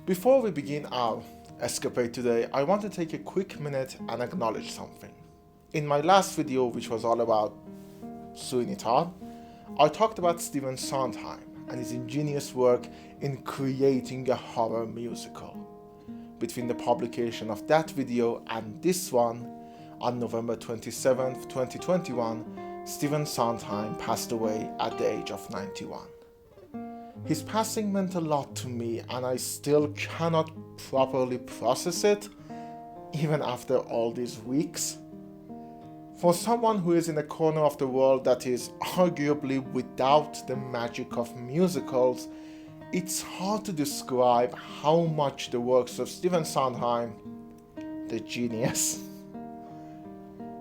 Before we begin our escapade today, I want to take a quick minute and acknowledge something. In my last video, which was all about Sweeney Todd, I talked about Stephen Sondheim and his ingenious work in creating a horror musical. Between the publication of that video and this one, on November 27th, 2021, Stephen Sondheim passed away at the age of 91. His passing meant a lot to me, and I still cannot properly process it, even after all these weeks. For someone who is in a corner of the world that is arguably without the magic of musicals, it's hard to describe how much the works of Stephen Sondheim, the genius,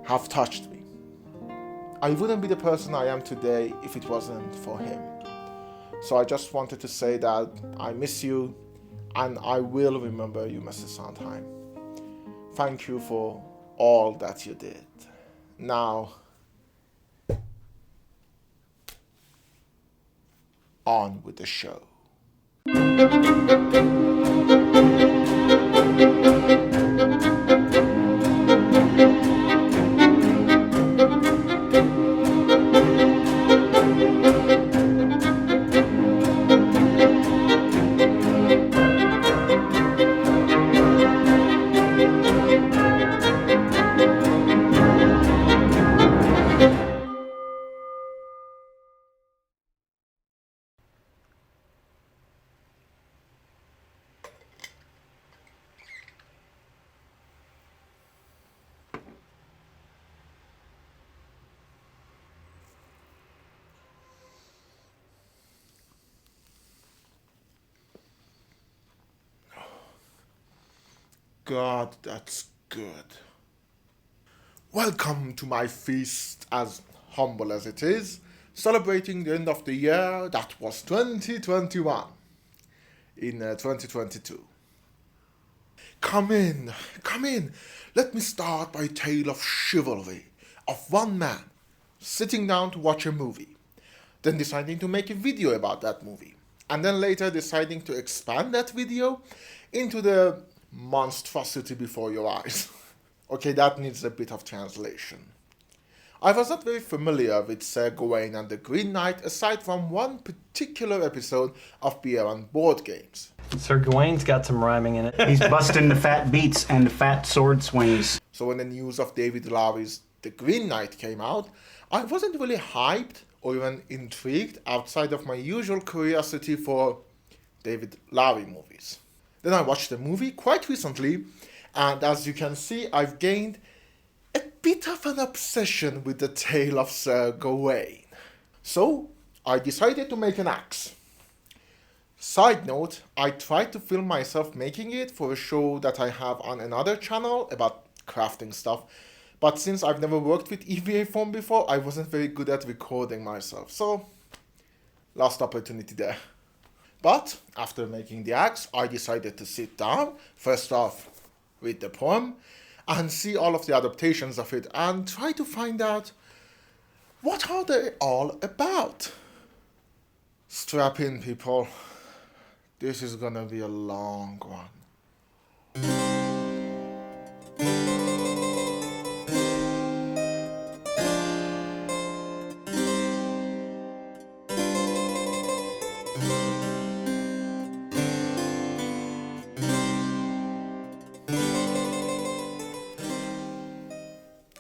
have touched me. I wouldn't be the person I am today if it wasn't for him. So I just wanted to say that I miss you, and I will remember you, Mr. Sondheim. Thank you for all that you did. Now, on with the show. God, that's good. Welcome to my feast, as humble as it is, celebrating the end of the year that was 2021 in 2022. Come in. Let me start by a tale of chivalry, of one man sitting down to watch a movie, then deciding to make a video about that movie, and then later deciding to expand that video into the monstrosity before your eyes. Okay, that needs a bit of translation. I was not very familiar with Sir Gawain and the Green Knight aside from one particular episode of Beer and Board Games. Sir Gawain's got some rhyming in it. He's busting the fat beats and the fat sword swings. So when the news of David Lowery's The Green Knight came out, I wasn't really hyped or even intrigued outside of my usual curiosity for David Lowery movies. Then I watched the movie quite recently, and as you can see, I've gained a bit of an obsession with the tale of Sir Gawain. So I decided to make an axe. Side note, I tried to film myself making it for a show that I have on another channel about crafting stuff, but since I've never worked with E04 before, I wasn't very good at recording myself, so lost opportunity there. But after making the axe, I decided to sit down, first off, read the poem, and see all of the adaptations of it, and try to find out what are they all about. Strap in, people. This is gonna be a long one.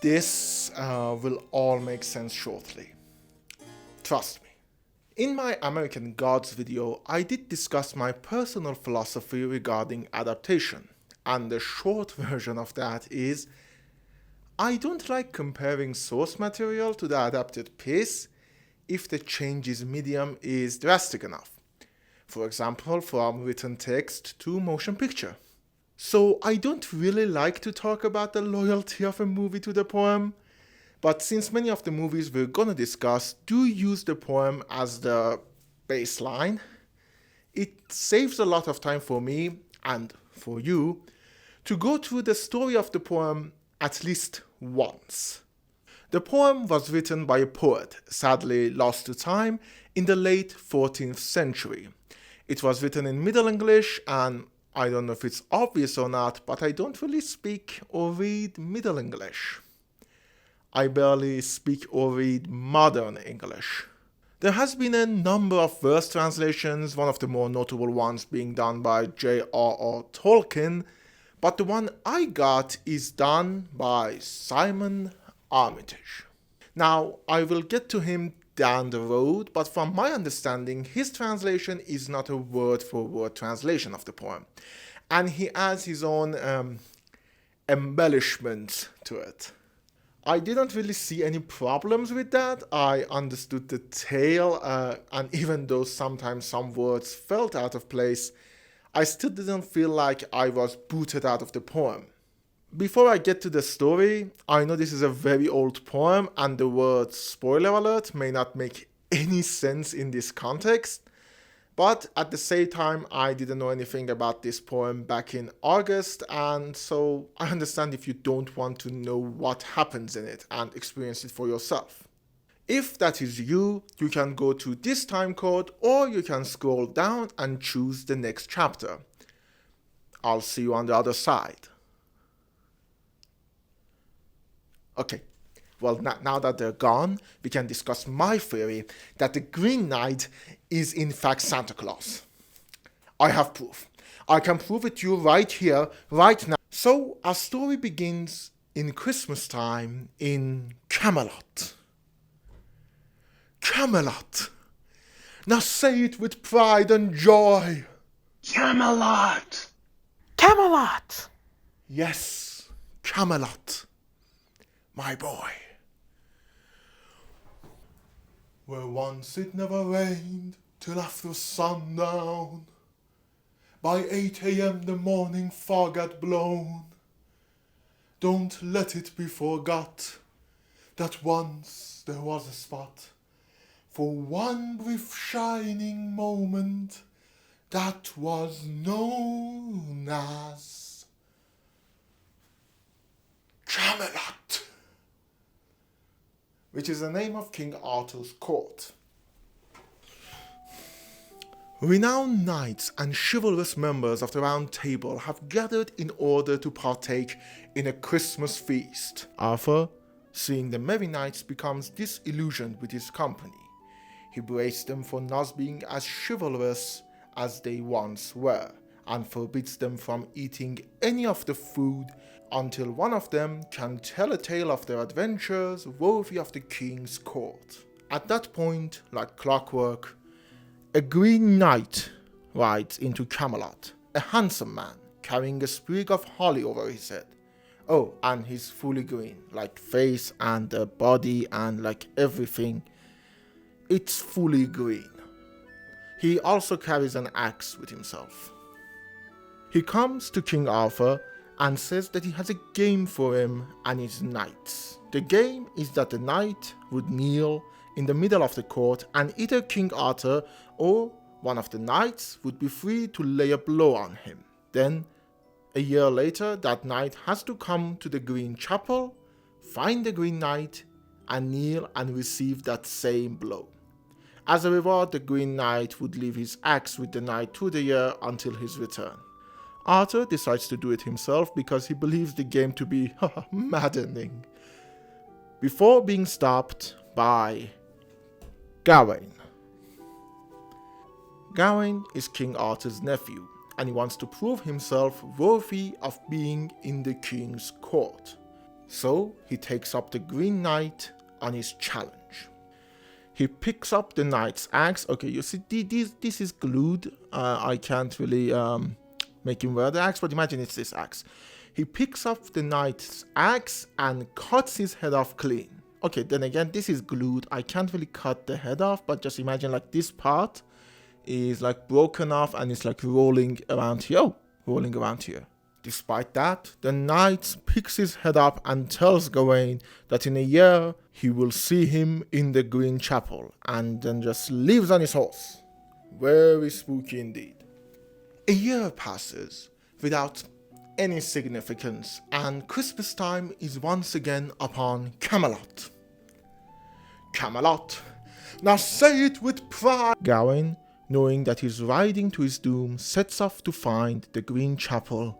This will all make sense shortly. Trust me. In my American Gods video, I did discuss my personal philosophy regarding adaptation, and the short version of that is, I don't like comparing source material to the adapted piece if the change's medium is drastic enough. For example, from written text to motion picture. So I don't really like to talk about the loyalty of a movie to the poem, but since many of the movies we're gonna discuss do use the poem as the baseline, it saves a lot of time for me, and for you, to go through the story of the poem at least once. The poem was written by a poet, sadly lost to time, in the late 14th century. It was written in Middle English, and I don't know if it's obvious or not, but I don't really speak or read Middle English. I barely speak or read Modern English. There has been a number of verse translations, one of the more notable ones being done by J.R.R. Tolkien, but the one I got is done by Simon Armitage. Now, I will get to him down the road, but from my understanding, his translation is not a word-for-word translation of the poem, and he adds his own embellishments to it. I didn't really see any problems with that. I understood the tale, and even though sometimes some words felt out of place, I still didn't feel like I was booted out of the poem. Before I get to the story, I know this is a very old poem and the word spoiler alert may not make any sense in this context, but at the same time I didn't know anything about this poem back in August, and so I understand if you don't want to know what happens in it and experience it for yourself. If that is you, you can go to this time code or you can scroll down and choose the next chapter. I'll see you on the other side. Okay, well now that they're gone, we can discuss my theory that the Green Knight is in fact Santa Claus. I have proof. I can prove it to you right here, right now. So our story begins in Christmas time in Camelot. Camelot! Now say it with pride and joy. Camelot! Camelot! Yes, Camelot. My boy. Where once it never rained till after sundown. By 8 a.m. the morning fog had blown. Don't let it be forgot that once there was a spot for one brief shining moment that was known as Camelot, which is the name of King Arthur's court. Renowned knights and chivalrous members of the Round Table have gathered in order to partake in a Christmas feast. Arthur, seeing the merry knights, becomes disillusioned with his company. He braces them for not being as chivalrous as they once were, and forbids them from eating any of the food until one of them can tell a tale of their adventures worthy of the king's court. At that point, like clockwork, a Green Knight rides into Camelot, a handsome man carrying a sprig of holly over his head. Oh, and he's fully green, like face and body and like everything. It's fully green. He also carries an axe with himself. He comes to King Arthur and says that he has a game for him and his knights. The game is that the knight would kneel in the middle of the court and either King Arthur or one of the knights would be free to lay a blow on him. Then, a year later, that knight has to come to the Green Chapel, find the Green Knight, and kneel and receive that same blow. As a reward, the Green Knight would leave his axe with the knight through the year until his return. Arthur decides to do it himself because he believes the game to be maddening. Before being stopped by Gawain. Gawain is King Arthur's nephew, and he wants to prove himself worthy of being in the king's court. So he takes up the Green Knight on his challenge. He picks up the knight's axe. Okay, you see, this is glued. I can't really make him wear the axe, but imagine it's this axe. He picks up the knight's axe and cuts his head off clean. Okay, then again, this is glued. I can't really cut the head off, but just imagine like this part is like broken off and it's like rolling around here. Oh, rolling around here. Despite that, the knight picks his head up and tells Gawain that in a year he will see him in the Green Chapel, and then just leaves on his horse. Very spooky indeed. A year passes without any significance, and Christmas time is once again upon Camelot. Camelot, now say it with pride. Gawain knowing that he's riding to his doom, sets off to find the Green Chapel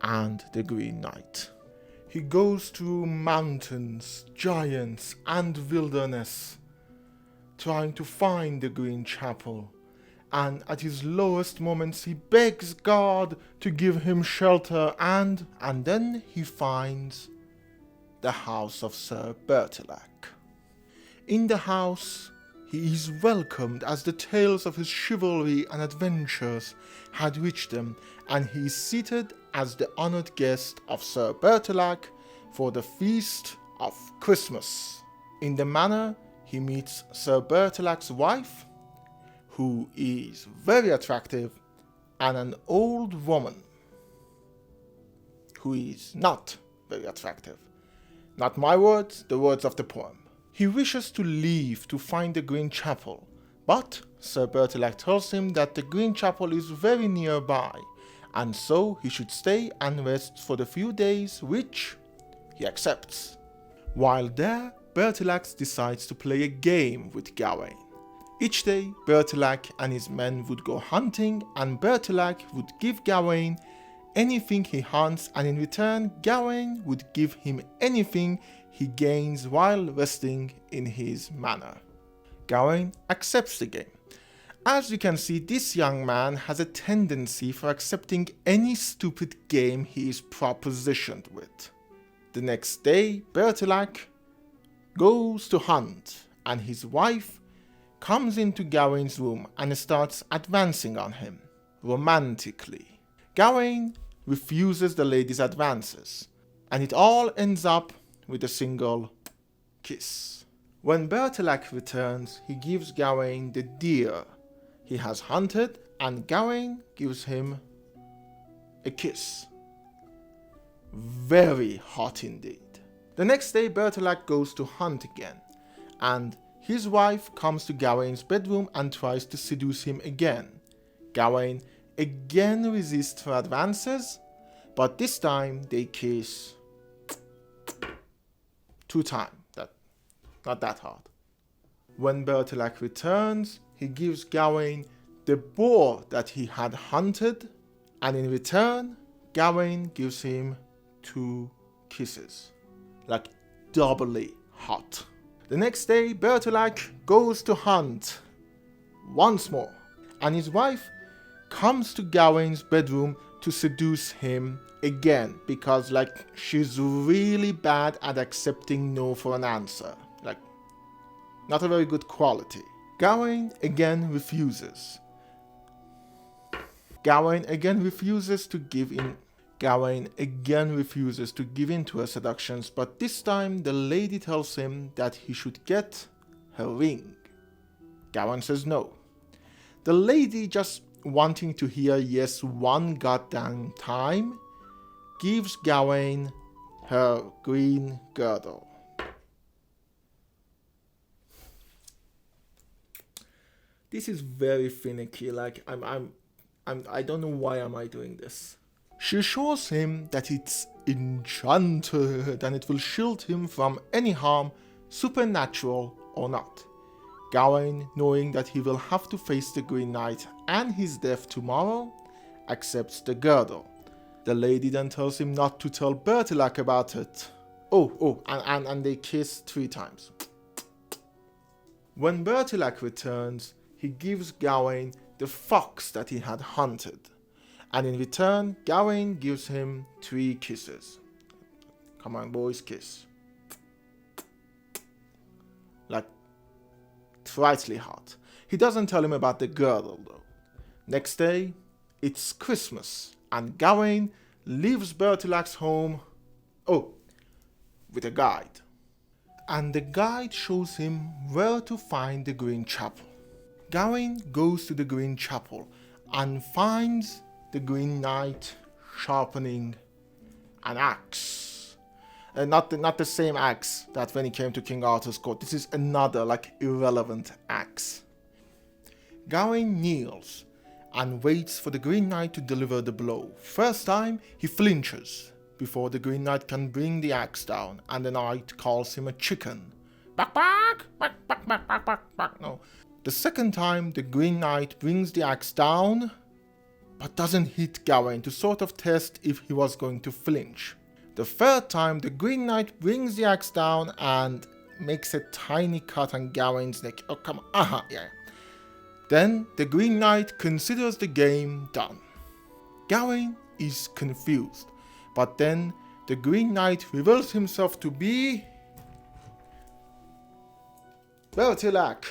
and the Green Knight. He goes through mountains, giants, and wilderness, trying to find the Green Chapel, and at his lowest moments he begs God to give him shelter, and then he finds the house of Sir Bertilac. In the house he is welcomed as the tales of his chivalry and adventures had reached him, and he is seated as the honoured guest of Sir Bertilac for the feast of Christmas. In the manor he meets Sir Bertilac's wife, who is very attractive, and an old woman who is not very attractive. Not my words, the words of the poem. He wishes to leave to find the Green Chapel, but Sir Bertilac tells him that the Green Chapel is very nearby, and so he should stay and rest for the few days, which he accepts. While there, Bertilac decides to play a game with Gawain. Each day, Bertilac and his men would go hunting, and Bertilac would give Gawain anything he hunts, and in return, Gawain would give him anything he gains while resting in his manor. Gawain accepts the game. As you can see, this young man has a tendency for accepting any stupid game he is propositioned with. The next day, Bertilac goes to hunt, and his wife comes into Gawain's room and starts advancing on him, romantically. Gawain refuses the lady's advances, and it all ends up with a single kiss. When Bertilac returns, he gives Gawain the deer he has hunted, and Gawain gives him a kiss. Very hot indeed. The next day, Bertilac goes to hunt again, and his wife comes to Gawain's bedroom and tries to seduce him again. Gawain again resists her advances, but this time they kiss 2 times. Not that hard. When Bertilac returns, he gives Gawain the boar that he had hunted, and in return, Gawain gives him 2 kisses. Like doubly hot. The next day, Bertilac goes to hunt once more, and his wife comes to Gawain's bedroom to seduce him again, because she's really bad at accepting no for an answer. Not a very good quality. Gawain again refuses. Gawain again refuses to give in to her seductions, but this time the lady tells him that he should get her ring. Gawain says no. The lady, just wanting to hear yes one goddamn time, gives Gawain her green girdle. This is very finicky. I don't know why am I doing this. She assures him that it's enchanted and it will shield him from any harm, supernatural or not. Gawain, knowing that he will have to face the Green Knight and his death tomorrow, accepts the girdle. The lady then tells him not to tell Bertilac about it. And they kiss 3 times. When Bertilac returns, he gives Gawain the fox that he had hunted, and in return, Gawain gives him 3 kisses. Come on, boys, kiss. Frightfully hot. He doesn't tell him about the girdle though. Next day, it's Christmas, and Gawain leaves Bertilac's home, with a guide. And the guide shows him where to find the Green Chapel. Gawain goes to the Green Chapel and finds the Green Knight sharpening an axe. Not the same axe that when he came to King Arthur's court. This is another, irrelevant axe. Gawain kneels and waits for the Green Knight to deliver the blow. First time, he flinches before the Green Knight can bring the axe down, and the knight calls him a chicken. Back, back, back, back, back, back, back, back. No. The second time, the Green Knight brings the axe down, but doesn't hit Gawain to sort of test if he was going to flinch. The third time, the Green Knight brings the axe down and makes a tiny cut on Gawain's neck. Oh, come on. Yeah. Then the Green Knight considers the game done. Gawain is confused, but then the Green Knight reveals himself to be Bertilak.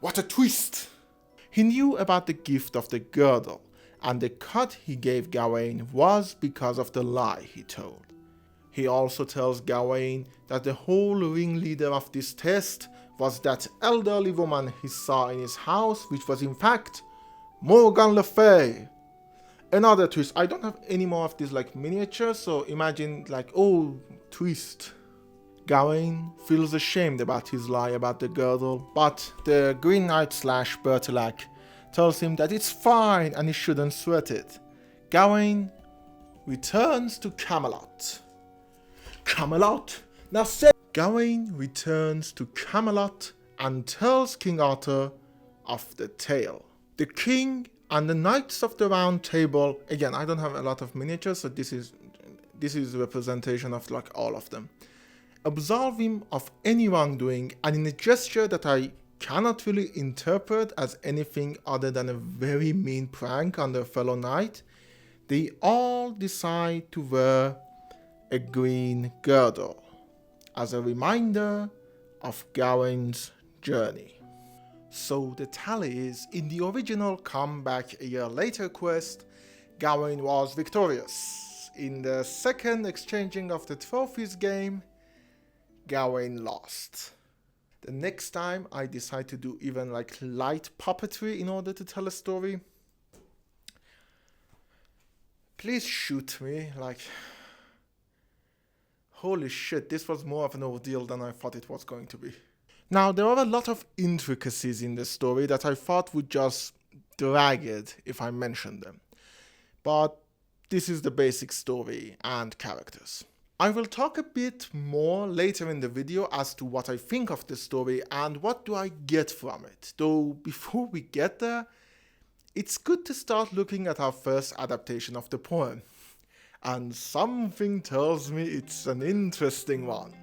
What a twist! He knew about the gift of the girdle, and the cut he gave Gawain was because of the lie he told. He also tells Gawain that the whole ringleader of this test was that elderly woman he saw in his house, which was in fact Morgan Le Fay. Another twist. I don't have any more of these like miniatures, so imagine like, oh, twist. Gawain feels ashamed about his lie about the girdle, but the Green Knight / Bertilak tells him that it's fine and he shouldn't sweat it. Gawain returns to Camelot. Camelot? Now say Gawain returns to Camelot and tells King Arthur of the tale. The king and the Knights of the Round Table, again, I don't have a lot of miniatures, so this is representation of like all of them, absolve him of any wrongdoing, and in a gesture that I cannot really interpret as anything other than a very mean prank on their fellow knight, they all decide to wear a green girdle as a reminder of Gawain's journey. So the tally is, in the original Come Back a Year Later quest, Gawain was victorious. In the second exchanging of the trophies game, Gawain lost. The next time I decide to do even like light puppetry in order to tell a story, please shoot me. Like, holy shit, this was more of an ordeal than I thought it was going to be. Now, there are a lot of intricacies in this story that I thought would just drag it if I mentioned them. But this is the basic story and characters. I will talk a bit more later in the video as to what I think of the story and what do I get from it. Though before we get there, it's good to start looking at our first adaptation of the poem. And something tells me it's an interesting one.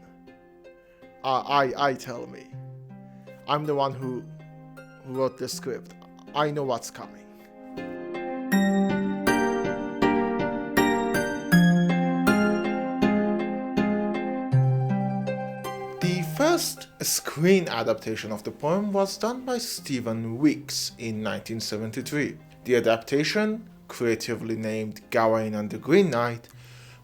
I tell me. I'm the one who wrote the script. I know what's coming. The first screen adaptation of the poem was done by Stephen Weeks in 1973. The adaptation, creatively named Gawain and the Green Knight,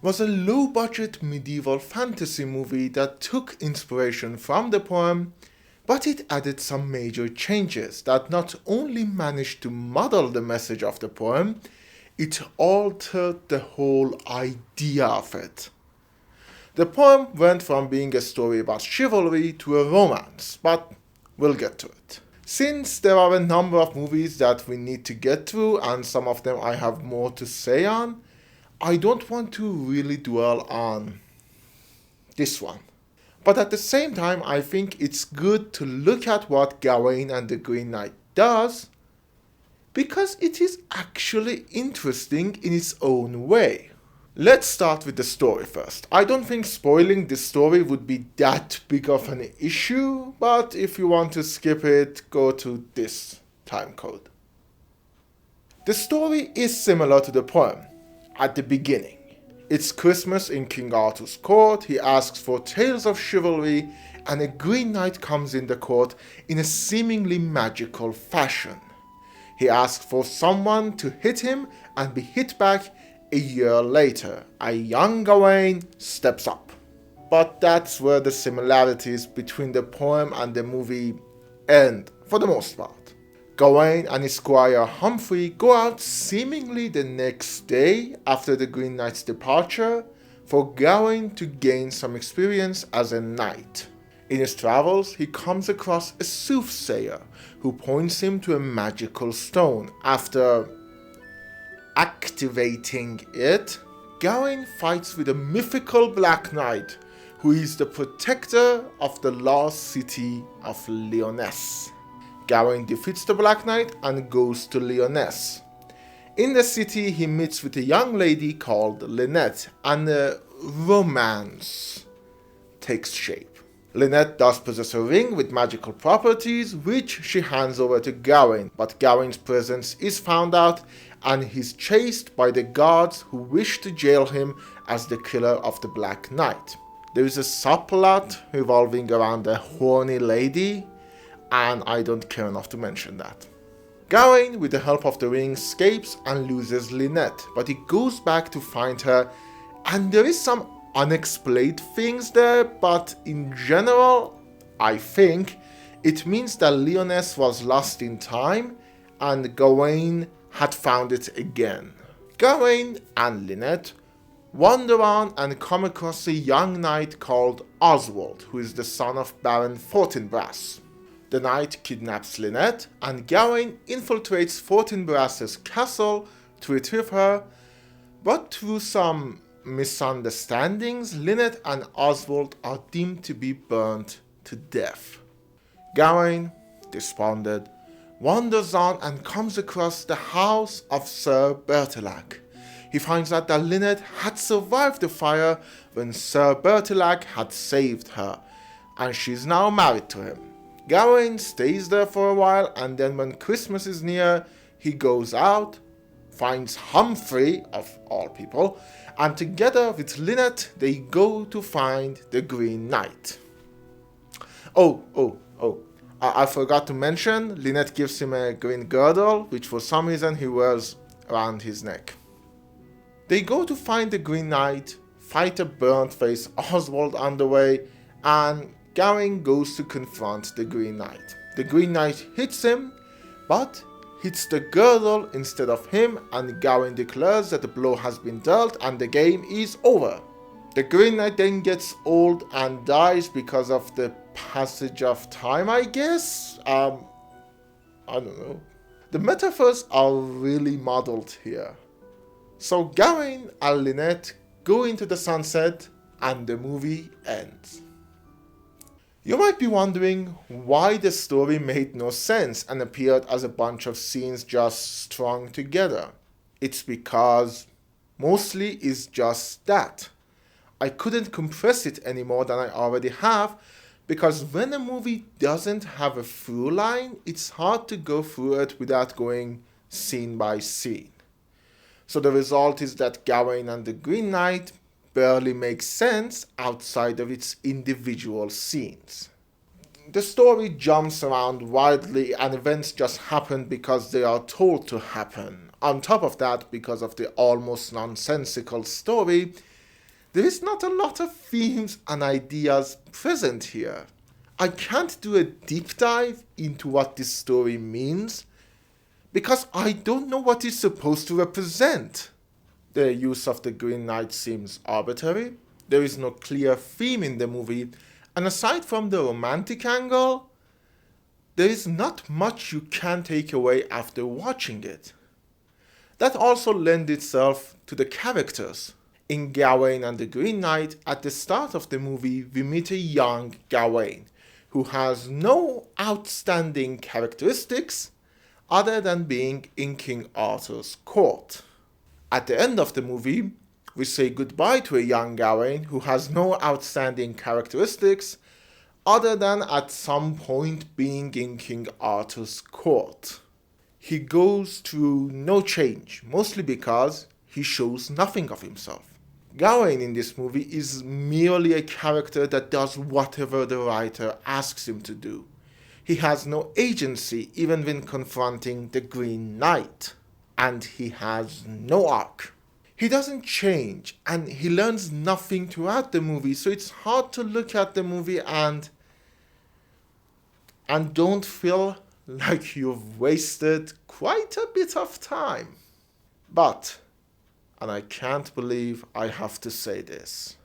was a low-budget medieval fantasy movie that took inspiration from the poem, but it added some major changes that not only managed to muddle the message of the poem, it altered the whole idea of it. The poem went from being a story about chivalry to a romance, but we'll get to it. Since there are a number of movies that we need to get through, and some of them I have more to say on, I don't want to really dwell on this one. But at the same time, I think it's good to look at what Gawain and the Green Knight does, because it is actually interesting in its own way. Let's start with the story first. I don't think spoiling this story would be that big of an issue, but if you want to skip it, go to this time code. The story is similar to the poem. At the beginning, it's Christmas in King Arthur's court. He asks for tales of chivalry, and a Green Knight comes in the court in a seemingly magical fashion. He asks for someone to hit him and be hit back. A year later, a young Gawain steps up. But that's where the similarities between the poem and the movie end, for the most part. Gawain and his squire Humphrey go out seemingly the next day after the Green Knight's departure for Gawain to gain some experience as a knight. In his travels, he comes across a soothsayer who points him to a magical stone. After activating it, Gawain fights with a mythical Black Knight who is the protector of the lost city of Lyonesse. Gawain defeats the Black Knight and goes to Lyonesse. In the city, he meets with a young lady called Lynette, and a romance takes shape. Lynette does possess a ring with magical properties, which she hands over to Gawain, but Gawain's presence is found out and he's chased by the guards who wish to jail him as the killer of the Black Knight. There is a subplot revolving around a horny lady, and I don't care enough to mention that. Gawain, with the help of the ring, escapes and loses Lynette, but he goes back to find her, and there is some unexplained things there, but in general, I think it means that Lyonesse was lost in time and Gawain had found it again. Gawain and Lynette wander on and come across a young knight called Oswald, who is the son of Baron Fortinbras. The knight kidnaps Lynette, and Gawain infiltrates Fortinbras's castle to retrieve her, but through some misunderstandings, Lynette and Oswald are deemed to be burnt to death. Gawain, despondent, wanders on and comes across the house of Sir Bertilac. He finds out that Lynette had survived the fire when Sir Bertilac had saved her, and she's now married to him. Gawain stays there for a while, and then when Christmas is near, he goes out, finds Humphrey, of all people, and together with Lynette, they go to find the Green Knight. I forgot to mention, Lynette gives him a green girdle, which for some reason he wears around his neck. They go to find the Green Knight, fight a burnt-faced Oswald on the way, and Gawain goes to confront the Green Knight. The Green Knight hits him, but hits the girdle instead of him, and Gawain declares that the blow has been dealt and the game is over. The Green Knight then gets old and dies because of the passage of time, I guess? I don't know. The metaphors are really modeled here. So Gawain and Lynette go into the sunset and the movie ends. You might be wondering why the story made no sense and appeared as a bunch of scenes just strung together. It's because mostly it's just that. I couldn't compress it any more than I already have, because when a movie doesn't have a through line, it's hard to go through it without going scene by scene. So the result is that Gawain and the Green Knight barely makes sense outside of its individual scenes. The story jumps around wildly and events just happen because they are told to happen. On top of that, because of the almost nonsensical story, there is not a lot of themes and ideas present here. I can't do a deep dive into what this story means because I don't know what it's supposed to represent. The use of the Green Knight seems arbitrary, there is no clear theme in the movie, and aside from the romantic angle, there is not much you can take away after watching it. That also lends itself to the characters. In Gawain and the Green Knight, at the start of the movie, we meet a young Gawain, who has no outstanding characteristics other than being in King Arthur's court. At the end of the movie, we say goodbye to a young Gawain who has no outstanding characteristics other than at some point being in King Arthur's court. He goes through no change, mostly because he shows nothing of himself. Gawain in this movie is merely a character that does whatever the writer asks him to do. He has no agency even when confronting the Green Knight. And he has no arc. He doesn't change, and he learns nothing throughout the movie, so it's hard to look at the movie and don't feel like you've wasted quite a bit of time. But, and I can't believe I have to say this,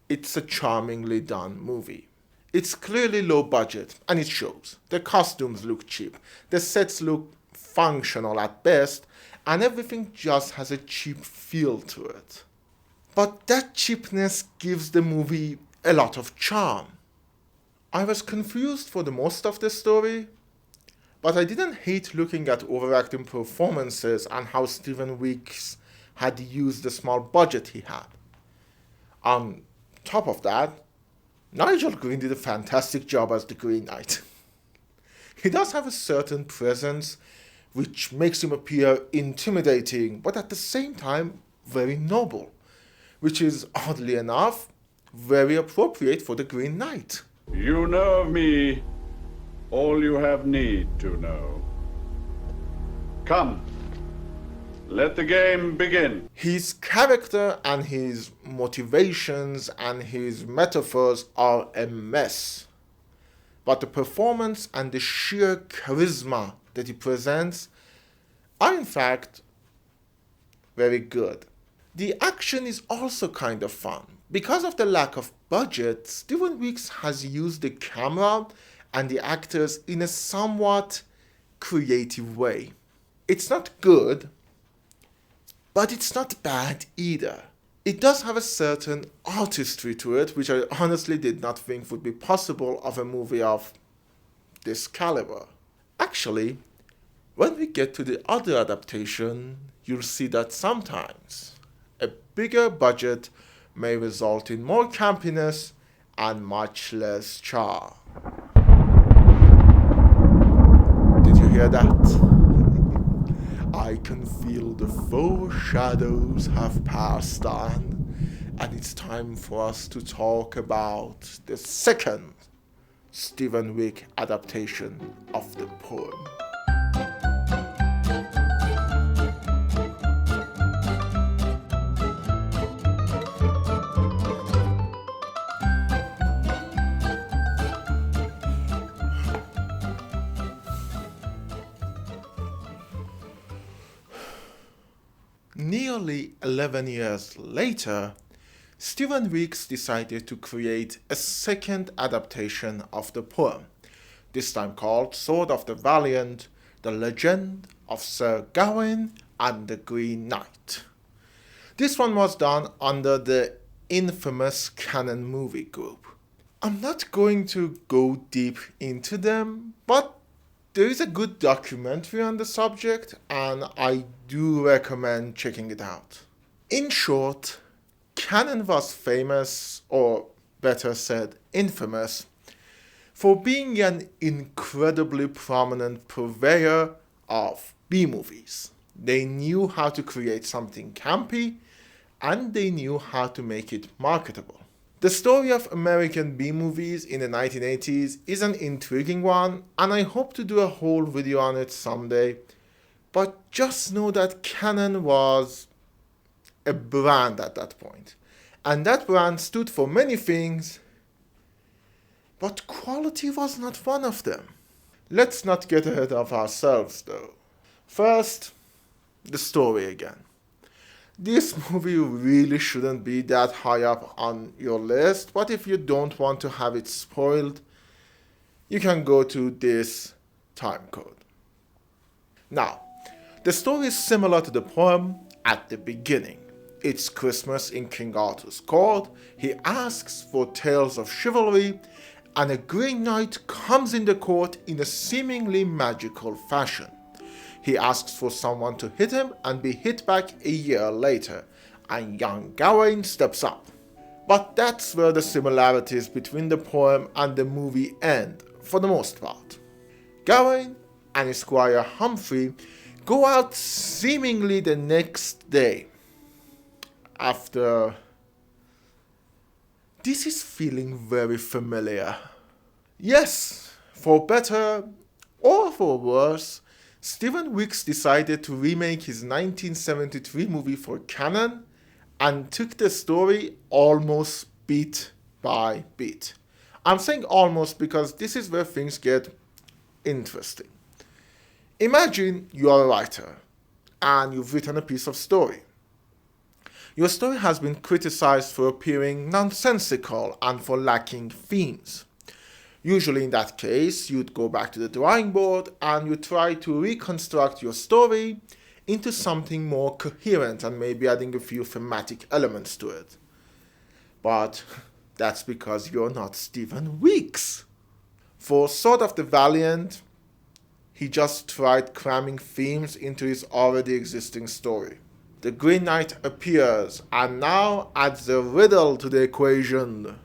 it's a charmingly done movie. It's clearly low budget, and it shows. The costumes look cheap, the sets look functional at best, and everything just has a cheap feel to it. But that cheapness gives the movie a lot of charm. I was confused for the most of the story, But I didn't hate looking at overacting performances and how Stephen Weeks had used the small budget he had. On top of that, Nigel Green did a fantastic job as the Green Knight. He does have a certain presence which makes him appear intimidating, but at the same time very noble, which is, oddly enough, very appropriate for the Green Knight. You know of me all you have need to know. Come, let the game begin. His character and his motivations and his metaphors are a mess. But the performance and the sheer charisma that he presents are in fact very good. The action is also kind of fun. Because of the lack of budget, Stephen Weeks has used the camera and the actors in a somewhat creative way. It's not good, but it's not bad either. It does have a certain artistry to it, which I honestly did not think would be possible of a movie of this caliber. Actually, when we get to the other adaptation, you'll see that sometimes a bigger budget may result in more campiness and much less charm. Did you hear that? I can feel the 4 shadows have passed on, and it's time for us to talk about the second Stephen Wick adaptation of the poem. Nearly 11 years later, Stephen Weeks decided to create a second adaptation of the poem, this time called Sword of the Valiant, The Legend of Sir Gawain and the Green Knight. This one was done under the infamous Canon Movie Group. I'm not going to go deep into them, but there is a good documentary on the subject, and I do recommend checking it out. In short, Canon was famous, or better said, infamous, for being an incredibly prominent purveyor of B-movies. They knew how to create something campy, and they knew how to make it marketable. The story of American B-movies in the 1980s is an intriguing one, and I hope to do a whole video on it someday. But just know that Canon was a brand at that point. And that brand stood for many things, but quality was not one of them. Let's not get ahead of ourselves though. First, the story again. This movie really shouldn't be that high up on your list, but if you don't want to have it spoiled, you can go to this time code. Now, the story is similar to the poem at the beginning. It's Christmas in King Arthur's court. He asks for tales of chivalry, and a Green Knight comes in the court in a seemingly magical fashion. He asks for someone to hit him and be hit back a year later, and young Gawain steps up. But that's where the similarities between the poem and the movie end, for the most part. Gawain and his squire Humphrey go out seemingly the next day. After... This is feeling very familiar. Yes, for better or for worse, Stephen Weeks decided to remake his 1973 movie for Canon and took the story almost beat by beat. I'm saying almost because this is where things get interesting. Imagine you are a writer and you've written a piece of story. Your story has been criticized for appearing nonsensical and for lacking themes. Usually in that case, you'd go back to the drawing board and you try to reconstruct your story into something more coherent and maybe adding a few thematic elements to it. But that's because you're not Stephen Weeks. For Sword of the Valiant, he just tried cramming themes into his already existing story. The Green Knight appears and now adds a riddle to the equation.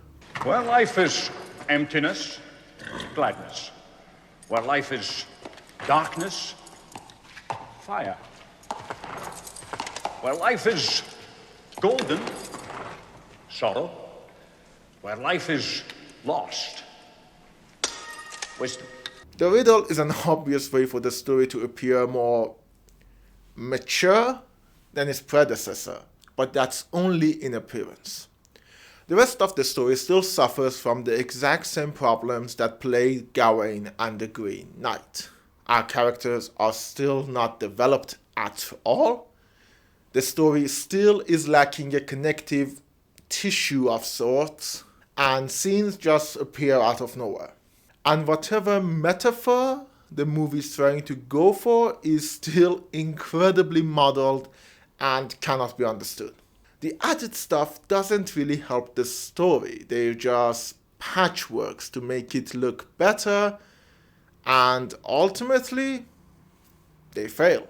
Where life is emptiness, gladness. Where life is darkness, fire. Where life is golden, sorrow. Where life is lost, wisdom. The riddle is an obvious way for the story to appear more mature than its predecessor, but that's only in appearance. The rest of the story still suffers from the exact same problems that plagued Gawain and the Green Knight. Our characters are still not developed at all. The story still is lacking a connective tissue of sorts, and scenes just appear out of nowhere. And whatever metaphor the movie is trying to go for is still incredibly muddled and cannot be understood. The added stuff doesn't really help the story. They're just patchworks to make it look better, and ultimately, they fail.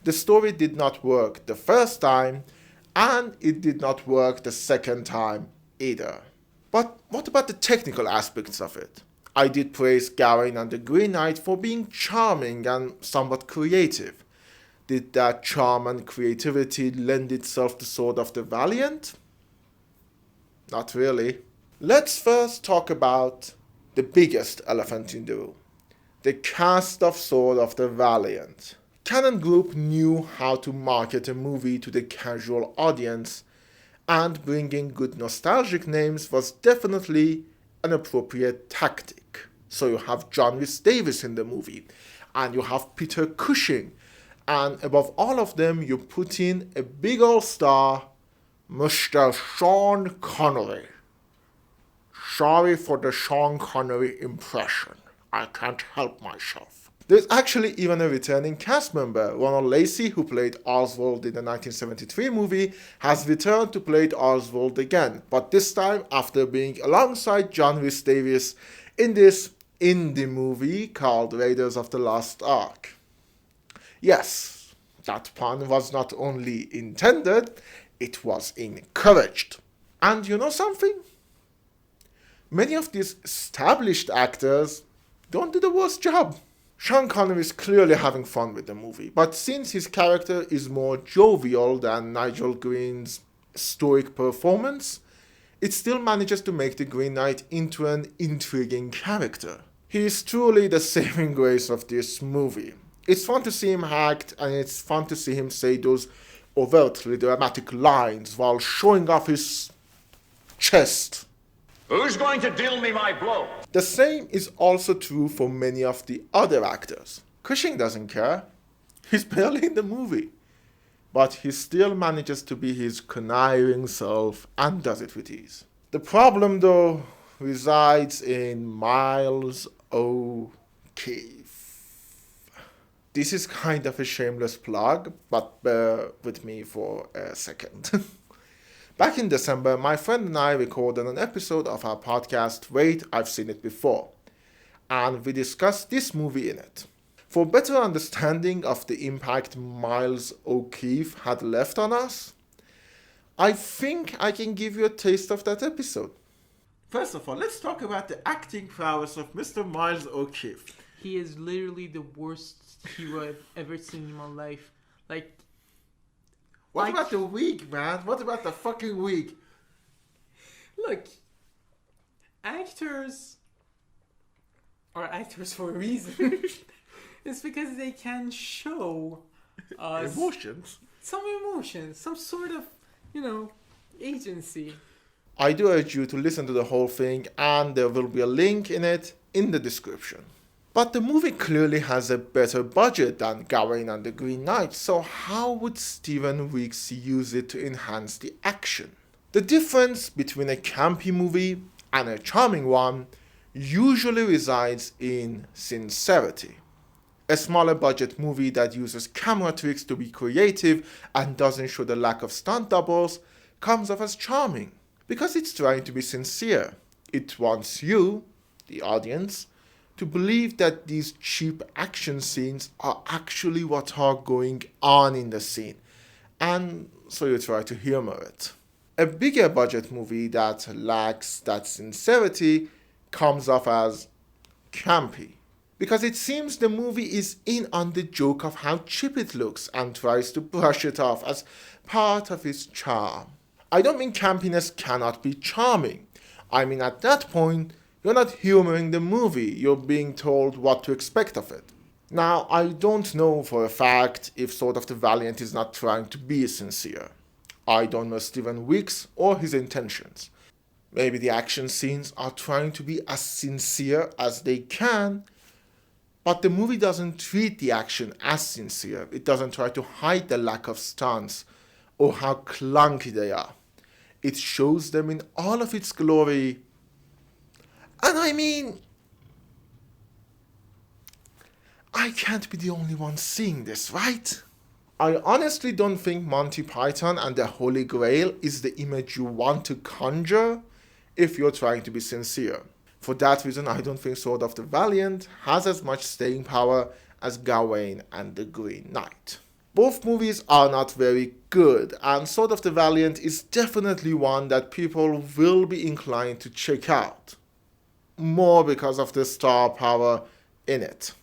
The story did not work the first time, and it did not work the second time either. But what about the technical aspects of it? I did praise Gawain and the Green Knight for being charming and somewhat creative. Did that charm and creativity lend itself to Sword of the Valiant? Not really. Let's first talk about the biggest elephant in the room. The cast of Sword of the Valiant. Canon Group knew how to market a movie to the casual audience, and bringing good nostalgic names was definitely an appropriate tactic. So you have John Rhys Davies in the movie, and you have Peter Cushing, and above all of them you put in a big old star, Mr. Sean Connery. Sorry for the Sean Connery impression. I can't help myself. There's actually even a returning cast member. Ronald Lacey, who played Oswald in the 1973 movie, has returned to play Oswald again, but this time after being alongside John Rhys Davies in this indie movie called Raiders of the Lost Ark. Yes, that pun was not only intended, it was encouraged. And you know something? Many of these established actors don't do the worst job. Sean Connery is clearly having fun with the movie, but since his character is more jovial than Nigel Green's stoic performance, it still manages to make the Green Knight into an intriguing character. He is truly the saving grace of this movie. It's fun to see him act, and it's fun to see him say those overtly dramatic lines while showing off his chest. Who's going to deal me my blow? The same is also true for many of the other actors. Cushing doesn't care. He's barely in the movie. But he still manages to be his conniving self and does it with ease. The problem, though, resides in Miles O'Keefe. This is kind of a shameless plug, but bear with me for a second. Back in December, my friend and I recorded an episode of our podcast, Wait, I've Seen It Before, and we discussed this movie in it. For better understanding of the impact Miles O'Keefe had left on us, I think I can give you a taste of that episode. First of all, let's talk about the acting prowess of Mr. Miles O'Keefe. He is literally the worst hero I've ever seen in my life. What about the wig, man? What about the fucking wig? Look, actors are actors for a reason. It's because they can show us Emotions? some emotions, some sort of, agency. I do urge you to listen to the whole thing, and there will be a link in it in the description. But the movie clearly has a better budget than Gawain and the Green Knight, so how would Stephen Weeks use it to enhance the action? The difference between a campy movie and a charming one usually resides in sincerity. A smaller budget movie that uses camera tricks to be creative and doesn't show the lack of stunt doubles comes off as charming, because it's trying to be sincere. It wants you, the audience, to believe that these cheap action scenes are actually what are going on in the scene, and so you try to humor it. A bigger budget movie that lacks that sincerity comes off as campy, because it seems the movie is in on the joke of how cheap it looks and tries to brush it off as part of its charm. I don't mean campiness cannot be charming. I mean, at that point, you're not humoring the movie, you're being told what to expect of it. Now, I don't know for a fact if Sword of the Valiant is not trying to be sincere. I don't know Stephen Weeks or his intentions. Maybe the action scenes are trying to be as sincere as they can, but the movie doesn't treat the action as sincere. It doesn't try to hide the lack of stunts or how clunky they are. It shows them in all of its glory. And I mean, I can't be the only one seeing this, right? I honestly don't think Monty Python and the Holy Grail is the image you want to conjure if you're trying to be sincere. For that reason, I don't think Sword of the Valiant has as much staying power as Gawain and the Green Knight. Both movies are not very good, and Sword of the Valiant is definitely one that people will be inclined to check out. More because of the star power in it,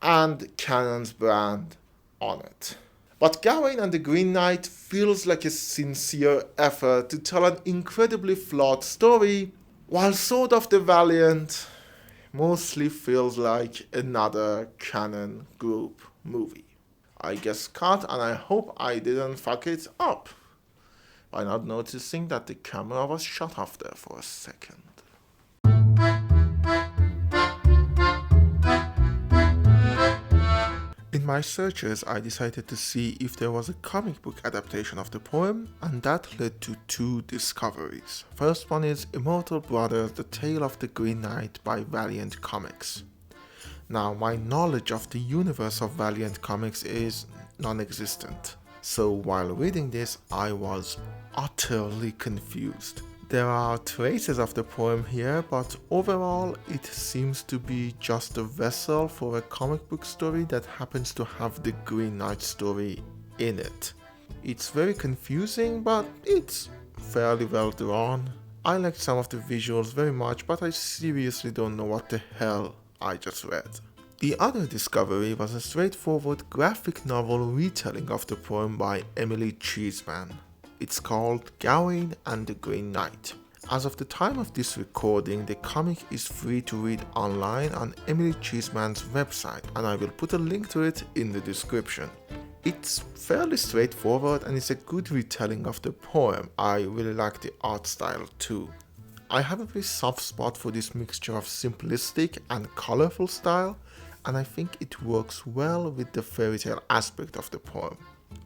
and Canon's brand on it. But Gawain and the Green Knight feels like a sincere effort to tell an incredibly flawed story, while Sword of the Valiant mostly feels like another Canon Group movie. I guess cut, and I hope I didn't fuck it up by not noticing that the camera was shut off there for a second. In my searches, I decided to see if there was a comic book adaptation of the poem, and that led to two discoveries. First one is Immortal Brothers: The Tale of the Green Knight by Valiant Comics. Now, my knowledge of the universe of Valiant Comics is non-existent, so while reading this, I was utterly confused. There are traces of the poem here, but overall it seems to be just a vessel for a comic book story that happens to have the Green Knight story in it. It's very confusing, but it's fairly well drawn. I liked some of the visuals very much, but I seriously don't know what the hell I just read. The other discovery was a straightforward graphic novel retelling of the poem by Emily Cheeseman. It's called Gawain and the Green Knight. As of the time of this recording, the comic is free to read online on Emily Cheeseman's website, and I will put a link to it in the description. It's fairly straightforward and it's a good retelling of the poem. I really like the art style too. I have a very soft spot for this mixture of simplistic and colorful style, and I think it works well with the fairy tale aspect of the poem.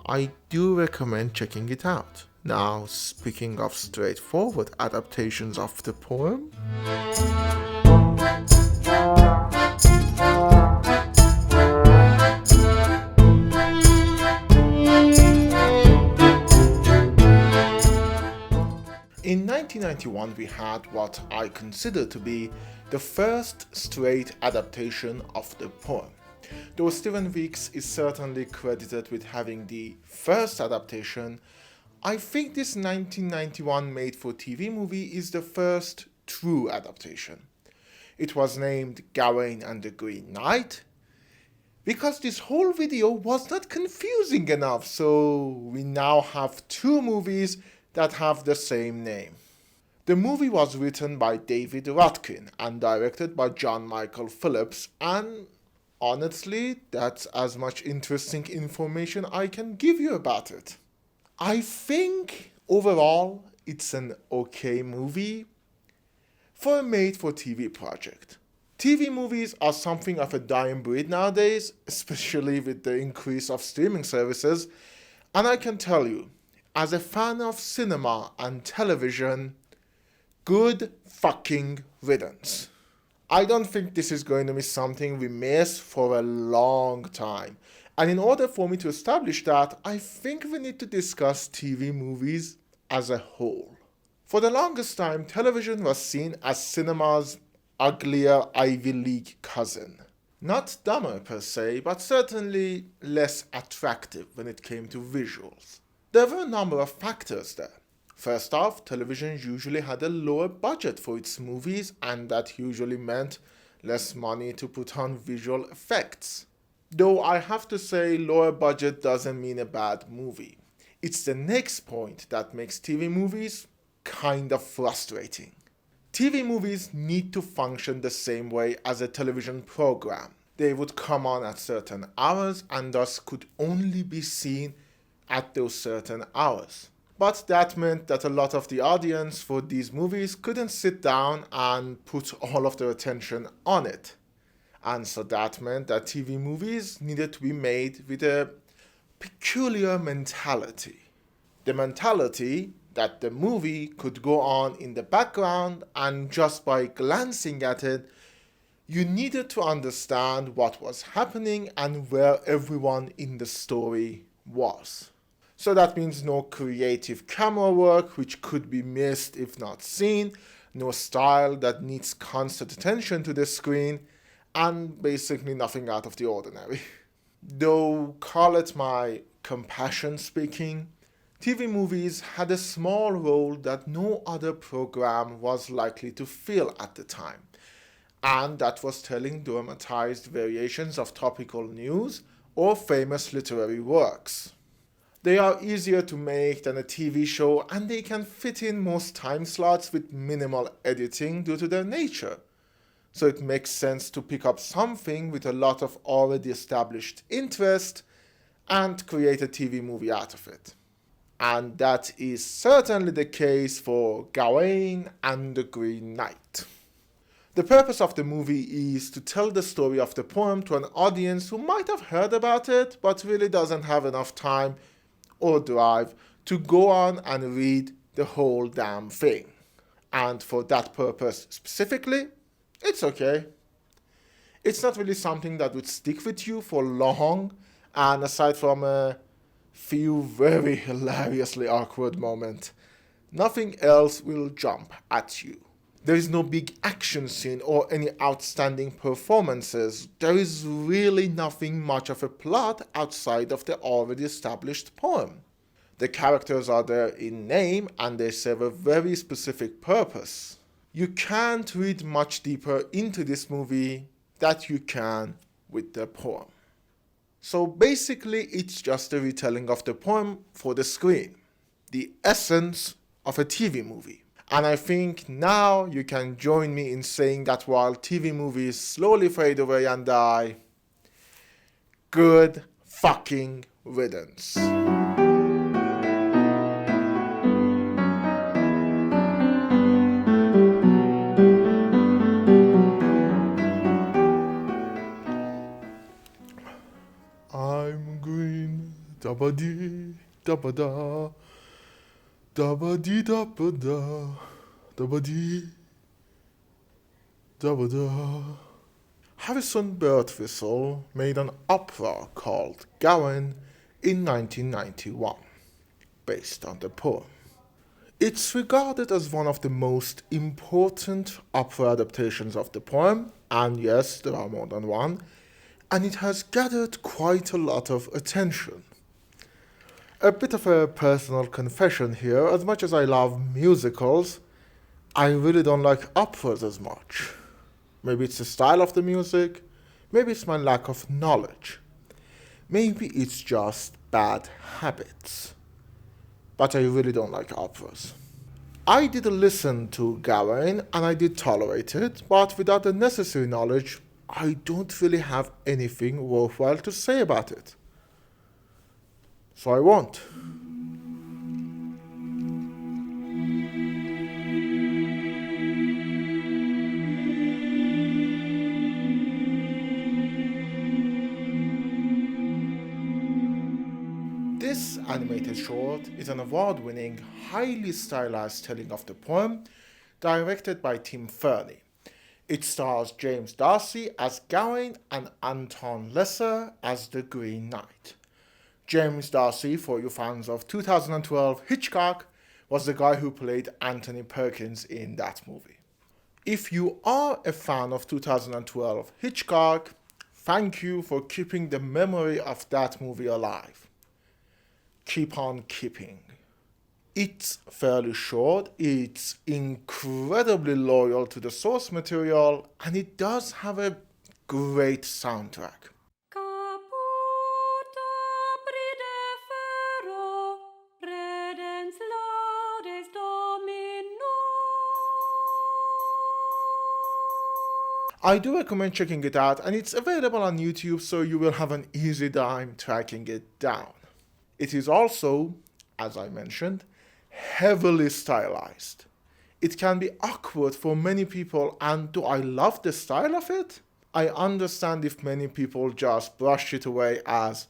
I do recommend checking it out. Now, speaking of straightforward adaptations of the poem, in 1991 we had what I consider to be the first straight adaptation of the poem. Though Stephen Weeks is certainly credited with having the first adaptation, I think this 1991 made-for-TV movie is the first true adaptation. It was named Gawain and the Green Knight because this whole video was not confusing enough, so we now have two movies that have the same name. The movie was written by David Rudkin and directed by John Michael Phillips, and honestly, that's as much interesting information I can give you about it. I think overall it's an okay movie for a made-for-TV project. TV movies are something of a dying breed nowadays, especially with the increase of streaming services, and I can tell you, as a fan of cinema and television, good fucking riddance. I don't think this is going to be something we miss for a long time. And in order for me to establish that, I think we need to discuss TV movies as a whole. For the longest time, television was seen as cinema's uglier Ivy League cousin. Not dumber per se, but certainly less attractive when it came to visuals. There were a number of factors there. First off, television usually had a lower budget for its movies, and that usually meant less money to put on visual effects. Though I have to say, lower budget doesn't mean a bad movie. It's the next point that makes TV movies kind of frustrating. TV movies need to function the same way as a television program. They would come on at certain hours and thus could only be seen at those certain hours. But that meant that a lot of the audience for these movies couldn't sit down and put all of their attention on it. And so that meant that TV movies needed to be made with a peculiar mentality. The mentality that the movie could go on in the background, and just by glancing at it, you needed to understand what was happening and where everyone in the story was. So that means no creative camera work which could be missed if not seen, no style that needs constant attention to the screen, and basically nothing out of the ordinary. Though call it my compassion speaking, TV movies had a small role that no other program was likely to fill at the time, and that was telling dramatized variations of topical news or famous literary works. They are easier to make than a TV show, and they can fit in most time slots with minimal editing due to their nature. So it makes sense to pick up something with a lot of already established interest and create a TV movie out of it. And that is certainly the case for Gawain and the Green Knight. The purpose of the movie is to tell the story of the poem to an audience who might have heard about it but really doesn't have enough time or drive to go on and read the whole damn thing. And for that purpose specifically, it's okay. It's not really something that would stick with you for long, and aside from a few very hilariously awkward moments, nothing else will jump at you. There is no big action scene or any outstanding performances. There is really nothing much of a plot outside of the already established poem. The characters are there in name and they serve a very specific purpose. You can't read much deeper into this movie that you can with the poem. So basically it's just a retelling of the poem for the screen. The essence of a TV movie. And I think now you can join me in saying that while TV movies slowly fade away and die, good fucking riddance. I'm green, dabba-dee, dabba-da, dabba-dee, dabba-da, dabba-dee, dabba-da. Harrison Birtwistle made an opera called Gawain in 1991, based on the poem. It's regarded as one of the most important opera adaptations of the poem, and yes, there are more than one, and it has gathered quite a lot of attention. A bit of a personal confession here, as much as I love musicals, I really don't like operas as much. Maybe it's the style of the music, maybe it's my lack of knowledge. Maybe it's just bad habits. But I really don't like operas. I did listen to Gawain and I did tolerate it, but without the necessary knowledge, I don't really have anything worthwhile to say about it. So I won't. This animated short is an award-winning, highly stylized telling of the poem, directed by Tim Fernee. It stars James D'Arcy as Gawain and Anton Lesser as the Green Knight. James D'Arcy, for you fans of 2012 Hitchcock, was the guy who played Anthony Perkins in that movie. If you are a fan of 2012 Hitchcock, thank you for keeping the memory of that movie alive. Keep on keeping. It's fairly short, it's incredibly loyal to the source material, and it does have a great soundtrack. I do recommend checking it out, and it's available on YouTube, so you will have an easy time tracking it down. It is also, as I mentioned, heavily stylized. It can be awkward for many people, and do I love the style of it? I understand if many people just brush it away as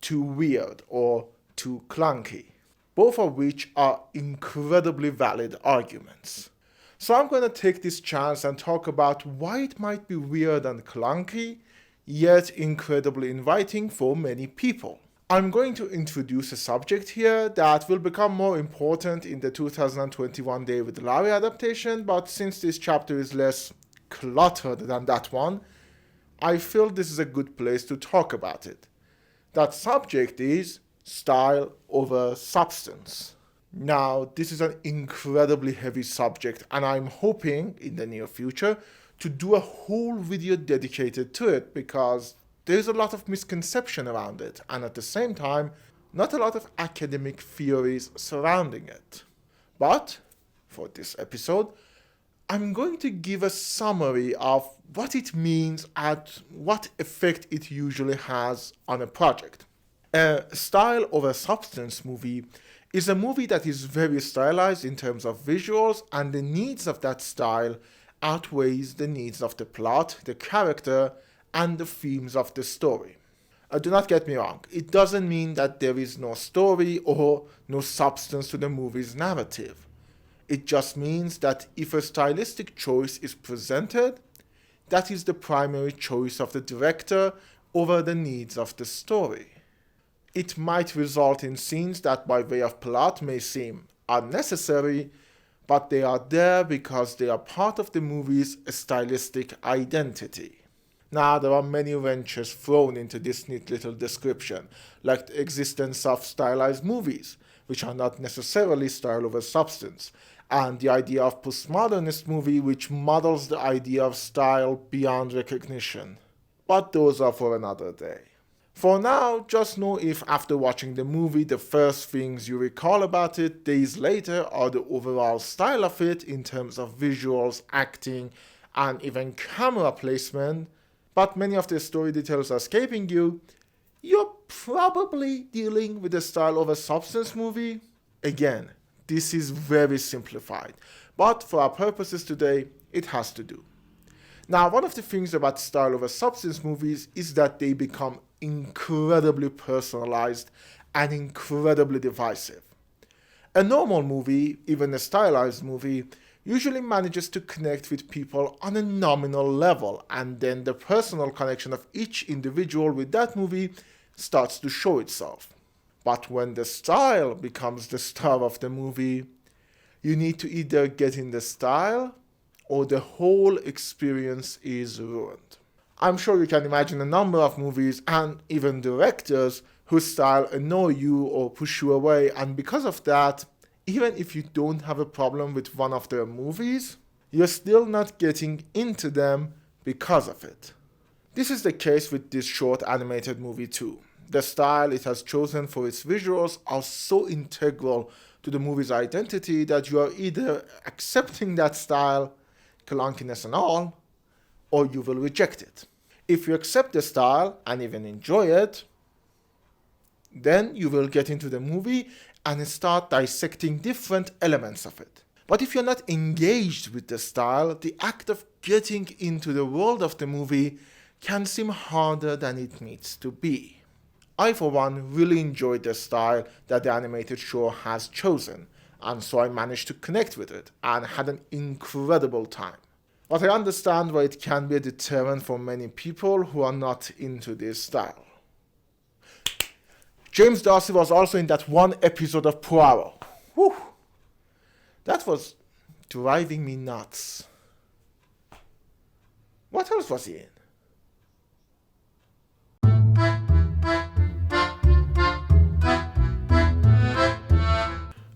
too weird or too clunky, both of which are incredibly valid arguments. So I'm going to take this chance and talk about why it might be weird and clunky, yet incredibly inviting for many people. I'm going to introduce a subject here that will become more important in the 2021 David Lowery adaptation, but since this chapter is less cluttered than that one, I feel this is a good place to talk about it. That subject is style over substance. Now, this is an incredibly heavy subject, and I'm hoping in the near future to do a whole video dedicated to it, because there's a lot of misconception around it, and at the same time, not a lot of academic theories surrounding it. But, for this episode, I'm going to give a summary of what it means and what effect it usually has on a project. A style over substance movie is a movie that is very stylized in terms of visuals, and the needs of that style outweighs the needs of the plot, the character, and the themes of the story. Do not get me wrong, it doesn't mean that there is no story or no substance to the movie's narrative. It just means that if a stylistic choice is presented, that is the primary choice of the director over the needs of the story. It might result in scenes that by way of plot may seem unnecessary, but they are there because they are part of the movie's stylistic identity. Now, there are many wrenches thrown into this neat little description, like the existence of stylized movies, which are not necessarily style over substance, and the idea of postmodernist movie, which models the idea of style beyond recognition. But those are for another day. For now, just know if after watching the movie the first things you recall about it days later are the overall style of it in terms of visuals, acting, and even camera placement, but many of the story details are escaping you, you're probably dealing with a style over substance movie. Again, this is very simplified, but for our purposes today, it has to do. Now, one of the things about style over substance movies is that they become incredibly personalized and incredibly divisive. A normal movie, even a stylized movie, usually manages to connect with people on a nominal level, and then the personal connection of each individual with that movie starts to show itself. But when the style becomes the star of the movie, you need to either get in the style or the whole experience is ruined. I'm sure you can imagine a number of movies and even directors whose style annoy you or push you away, and because of that, even if you don't have a problem with one of their movies, you're still not getting into them because of it. This is the case with this short animated movie too. The style it has chosen for its visuals are so integral to the movie's identity that you are either accepting that style, clunkiness and all, or you will reject it. If you accept the style and even enjoy it, then you will get into the movie and start dissecting different elements of it. But if you're not engaged with the style, the act of getting into the world of the movie can seem harder than it needs to be. I, for one, really enjoyed the style that the animated show has chosen, and so I managed to connect with it and had an incredible time. But I understand why it can be a deterrent for many people who are not into this style. James D'Arcy was also in that one episode of Poirot. Whew. That was driving me nuts. What else was he in?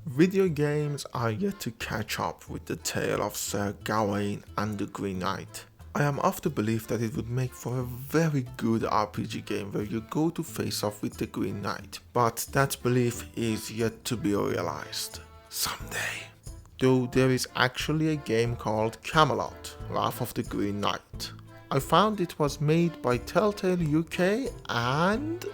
Video games are yet to catch up with the tale of Sir Gawain and the Green Knight. I am of the belief that it would make for a very good RPG game where you go to face off with the Green Knight, but that belief is yet to be realized. Someday. Though there is actually a game called Camelot, Wrath of the Green Knight. I found it was made by Telltale UK and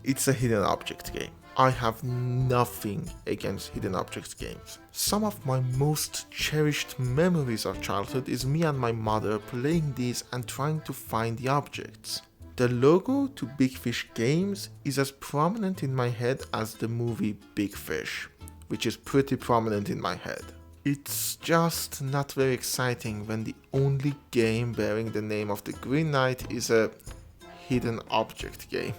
it's a hidden object game. I have nothing against hidden objects games. Some of my most cherished memories of childhood is me and my mother playing these and trying to find the objects. The logo to Big Fish Games is as prominent in my head as the movie Big Fish, which is pretty prominent in my head. It's just not very exciting when the only game bearing the name of the Green Knight is a hidden object game.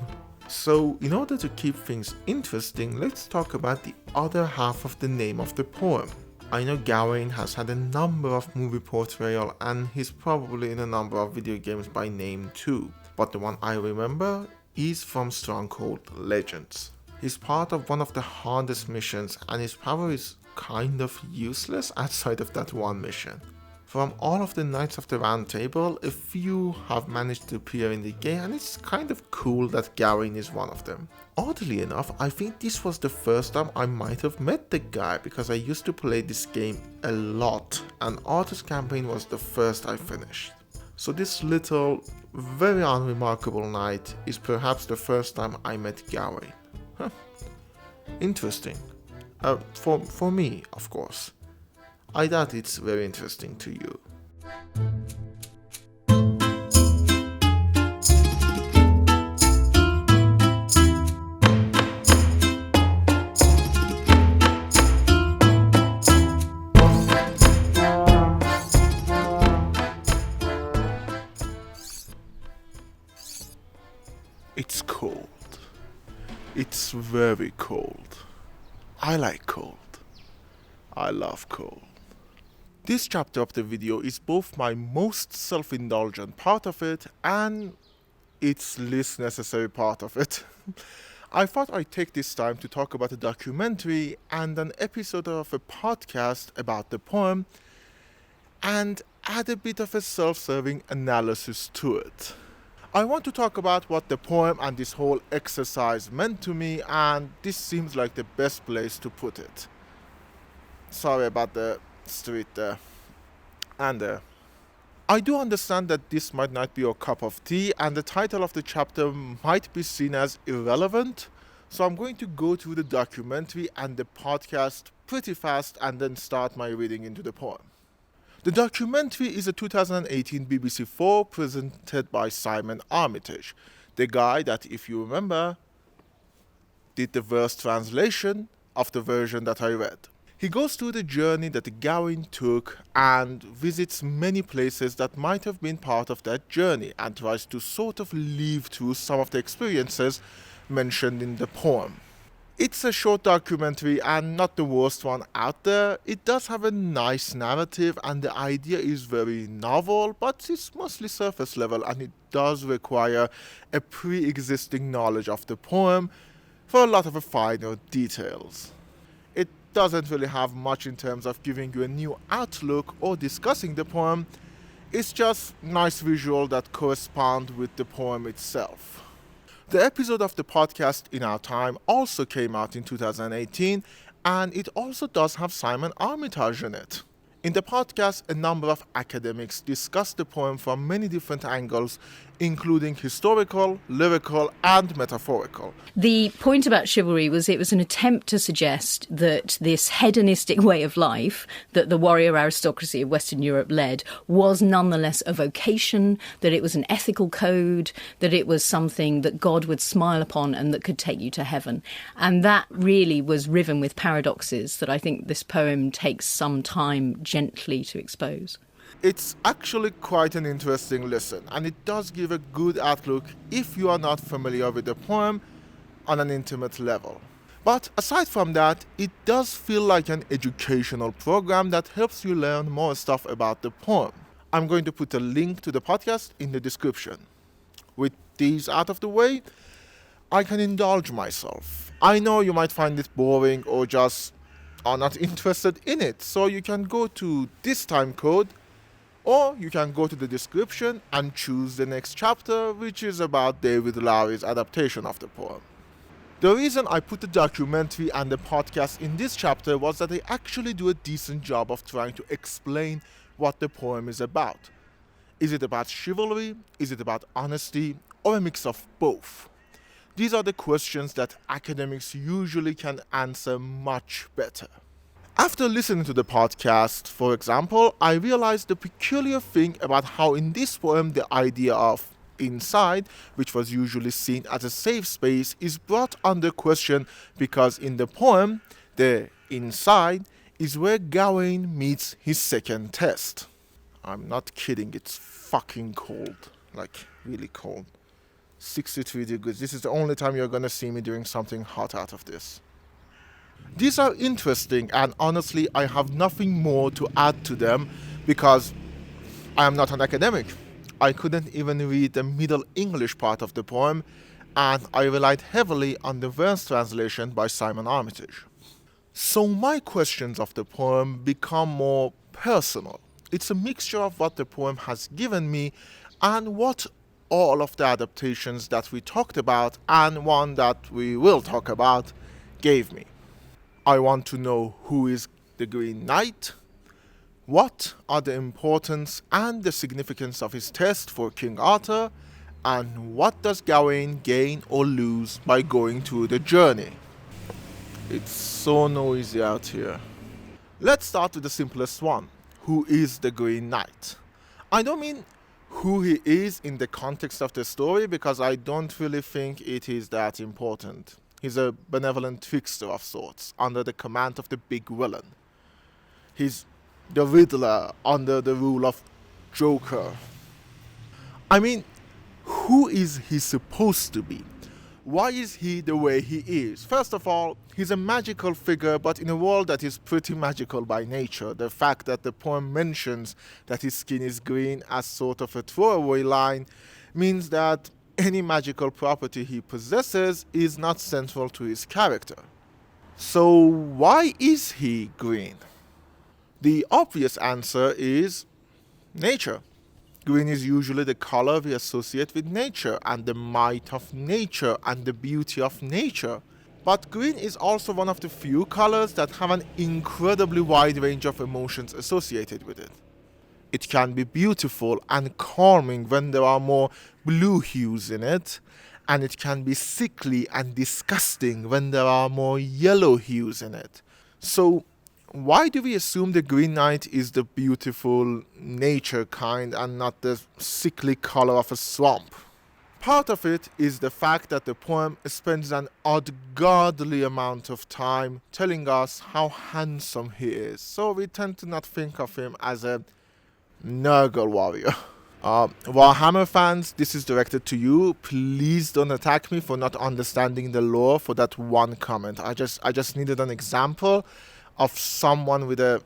So, in order to keep things interesting, let's talk about the other half of the name of the poem. I know Gawain has had a number of movie portrayal and he's probably in a number of video games by name too, but the one I remember is from Stronghold Legends. He's part of one of the hardest missions and his power is kind of useless outside of that one mission. From all of the Knights of the Round Table, a few have managed to appear in the game and it's kind of cool that Gawain is one of them. Oddly enough, I think this was the first time I might have met the guy because I used to play this game a lot and Arthur's Campaign was the first I finished. So this little, very unremarkable knight is perhaps the first time I met Gawain. Interesting. For me, of course. I doubt it's very interesting to you. It's cold. It's very cold. I like cold. I love cold. This chapter of the video is both my most self-indulgent part of it and its least necessary part of it. I thought I'd take this time to talk about a documentary and an episode of a podcast about the poem and add a bit of a self-serving analysis to it. I want to talk about what the poem and this whole exercise meant to me, and this seems like the best place to put it. Sorry about the street there and there. I do understand that this might not be your cup of tea and the title of the chapter might be seen as irrelevant, so I'm going to go through the documentary and the podcast pretty fast and then start my reading into the poem. The documentary is a 2018 BBC 4 presented by Simon Armitage, the guy that, if you remember, did the verse translation of the version that I read. He goes through the journey that Gawain took and visits many places that might have been part of that journey and tries to sort of live through some of the experiences mentioned in the poem. It's a short documentary and not the worst one out there. It does have a nice narrative and the idea is very novel, but it's mostly surface level and it does require a pre-existing knowledge of the poem for a lot of the finer details. It doesn't really have much in terms of giving you a new outlook or discussing the poem. It's just nice visual that correspond with the poem itself. The episode of the podcast In Our Time also came out in 2018 and it also does have Simon Armitage in it. In the podcast, a number of academics discuss the poem from many different angles, including historical, lyrical, and metaphorical. The point about chivalry was it was an attempt to suggest that this hedonistic way of life that the warrior aristocracy of Western Europe led was nonetheless a vocation, that it was an ethical code, that it was something that God would smile upon and that could take you to heaven. And that really was riven with paradoxes that I think this poem takes some time gently to expose. It's actually quite an interesting listen, and it does give a good outlook if you are not familiar with the poem on an intimate level. But aside from that, it does feel like an educational program that helps you learn more stuff about the poem. I'm going to put a link to the podcast in the description. With these out of the way, I can indulge myself. I know you might find it boring or just are not interested in it, so you can go to this time code, or you can go to the description and choose the next chapter, which is about David Lowery's adaptation of the poem. The reason I put the documentary and the podcast in this chapter was that they actually do a decent job of trying to explain what the poem is about. Is it about chivalry? Is it about honesty? Or a mix of both? These are the questions that academics usually can answer much better. After listening to the podcast, for example, I realized the peculiar thing about how in this poem the idea of inside, which was usually seen as a safe space, is brought under question because in the poem, the inside is where Gawain meets his second test. I'm not kidding, it's fucking cold. Like, really cold. 63 degrees. This is the only time you're gonna see me doing something hot out of this. These are interesting, and honestly, I have nothing more to add to them because I am not an academic. I couldn't even read the Middle English part of the poem, and I relied heavily on the verse translation by Simon Armitage. So my questions of the poem become more personal. It's a mixture of what the poem has given me and what all of the adaptations that we talked about and one that we will talk about gave me. I want to know who is the Green Knight, what are the importance and the significance of his test for King Arthur, and what does Gawain gain or lose by going through the journey? It's so noisy out here. Let's start with the simplest one. Who is the Green Knight? I don't mean who he is in the context of the story because I don't really think it is that important. He's a benevolent trickster of sorts under the command of the big villain. He's the Riddler under the rule of Joker. I mean, who is he supposed to be? Why is he the way he is? First of all, he's a magical figure, but in a world that is pretty magical by nature. The fact that the poem mentions that his skin is green as sort of a throwaway line means that any magical property he possesses is not central to his character. So why is he green? The obvious answer is nature. Green is usually the color we associate with nature and the might of nature and the beauty of nature. But green is also one of the few colors that have an incredibly wide range of emotions associated with it. It can be beautiful and calming when there are more blue hues in it, and it can be sickly and disgusting when there are more yellow hues in it. So why do we assume the Green Knight is the beautiful nature kind and not the sickly color of a swamp? Part of it is the fact that the poem spends an ungodly amount of time telling us how handsome he is, so we tend to not think of him as a Nurgle warrior. Warhammer fans, this is directed to you. Please don't attack me for not understanding the lore for that one comment. I just needed an example of someone with a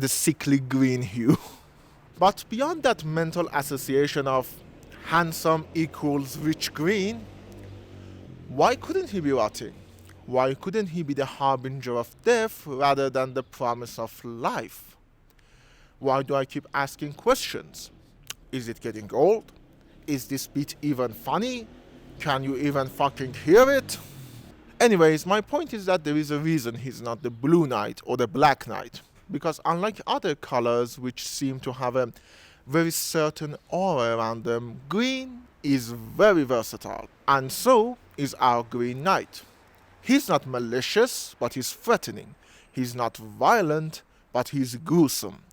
sickly green hue. But beyond that mental association of handsome equals rich green, why couldn't he be rotting? Why couldn't he be the harbinger of death rather than the promise of life? Why do I keep asking questions? Is it getting old? Is this bit even funny? Can you even fucking hear it? Anyways, my point is that there is a reason he's not the Blue Knight or the Black Knight. Because unlike other colors which seem to have a very certain aura around them, green is very versatile. And so is our Green Knight. He's not malicious, but he's threatening. He's not violent, but he's gruesome.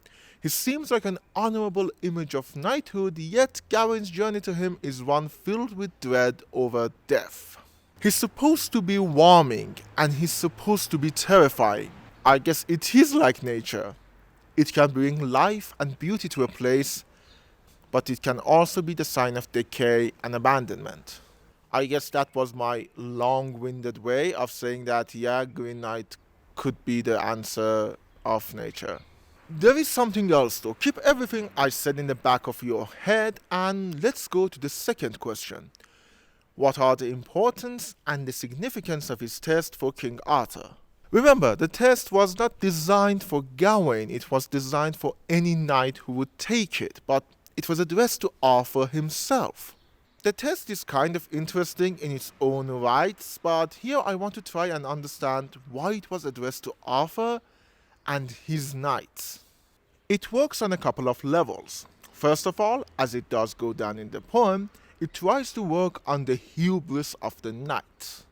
He seems like an honorable image of knighthood, yet Gawain's journey to him is one filled with dread over death. He's supposed to be warming, and he's supposed to be terrifying. I guess it is like nature. It can bring life and beauty to a place, but it can also be the sign of decay and abandonment. I guess that was my long-winded way of saying that, yeah, Green Knight could be the answer of nature. There is something else though. Keep everything I said in the back of your head and let's go to the second question. What are the importance and the significance of his test for King Arthur? Remember, the test was not designed for Gawain, it was designed for any knight who would take it, but it was addressed to Arthur himself. The test is kind of interesting in its own rights, but here I want to try and understand why it was addressed to Arthur and his knights. It works on a couple of levels. First of all, as it does go down in the poem, it tries to work on the hubris of the knights.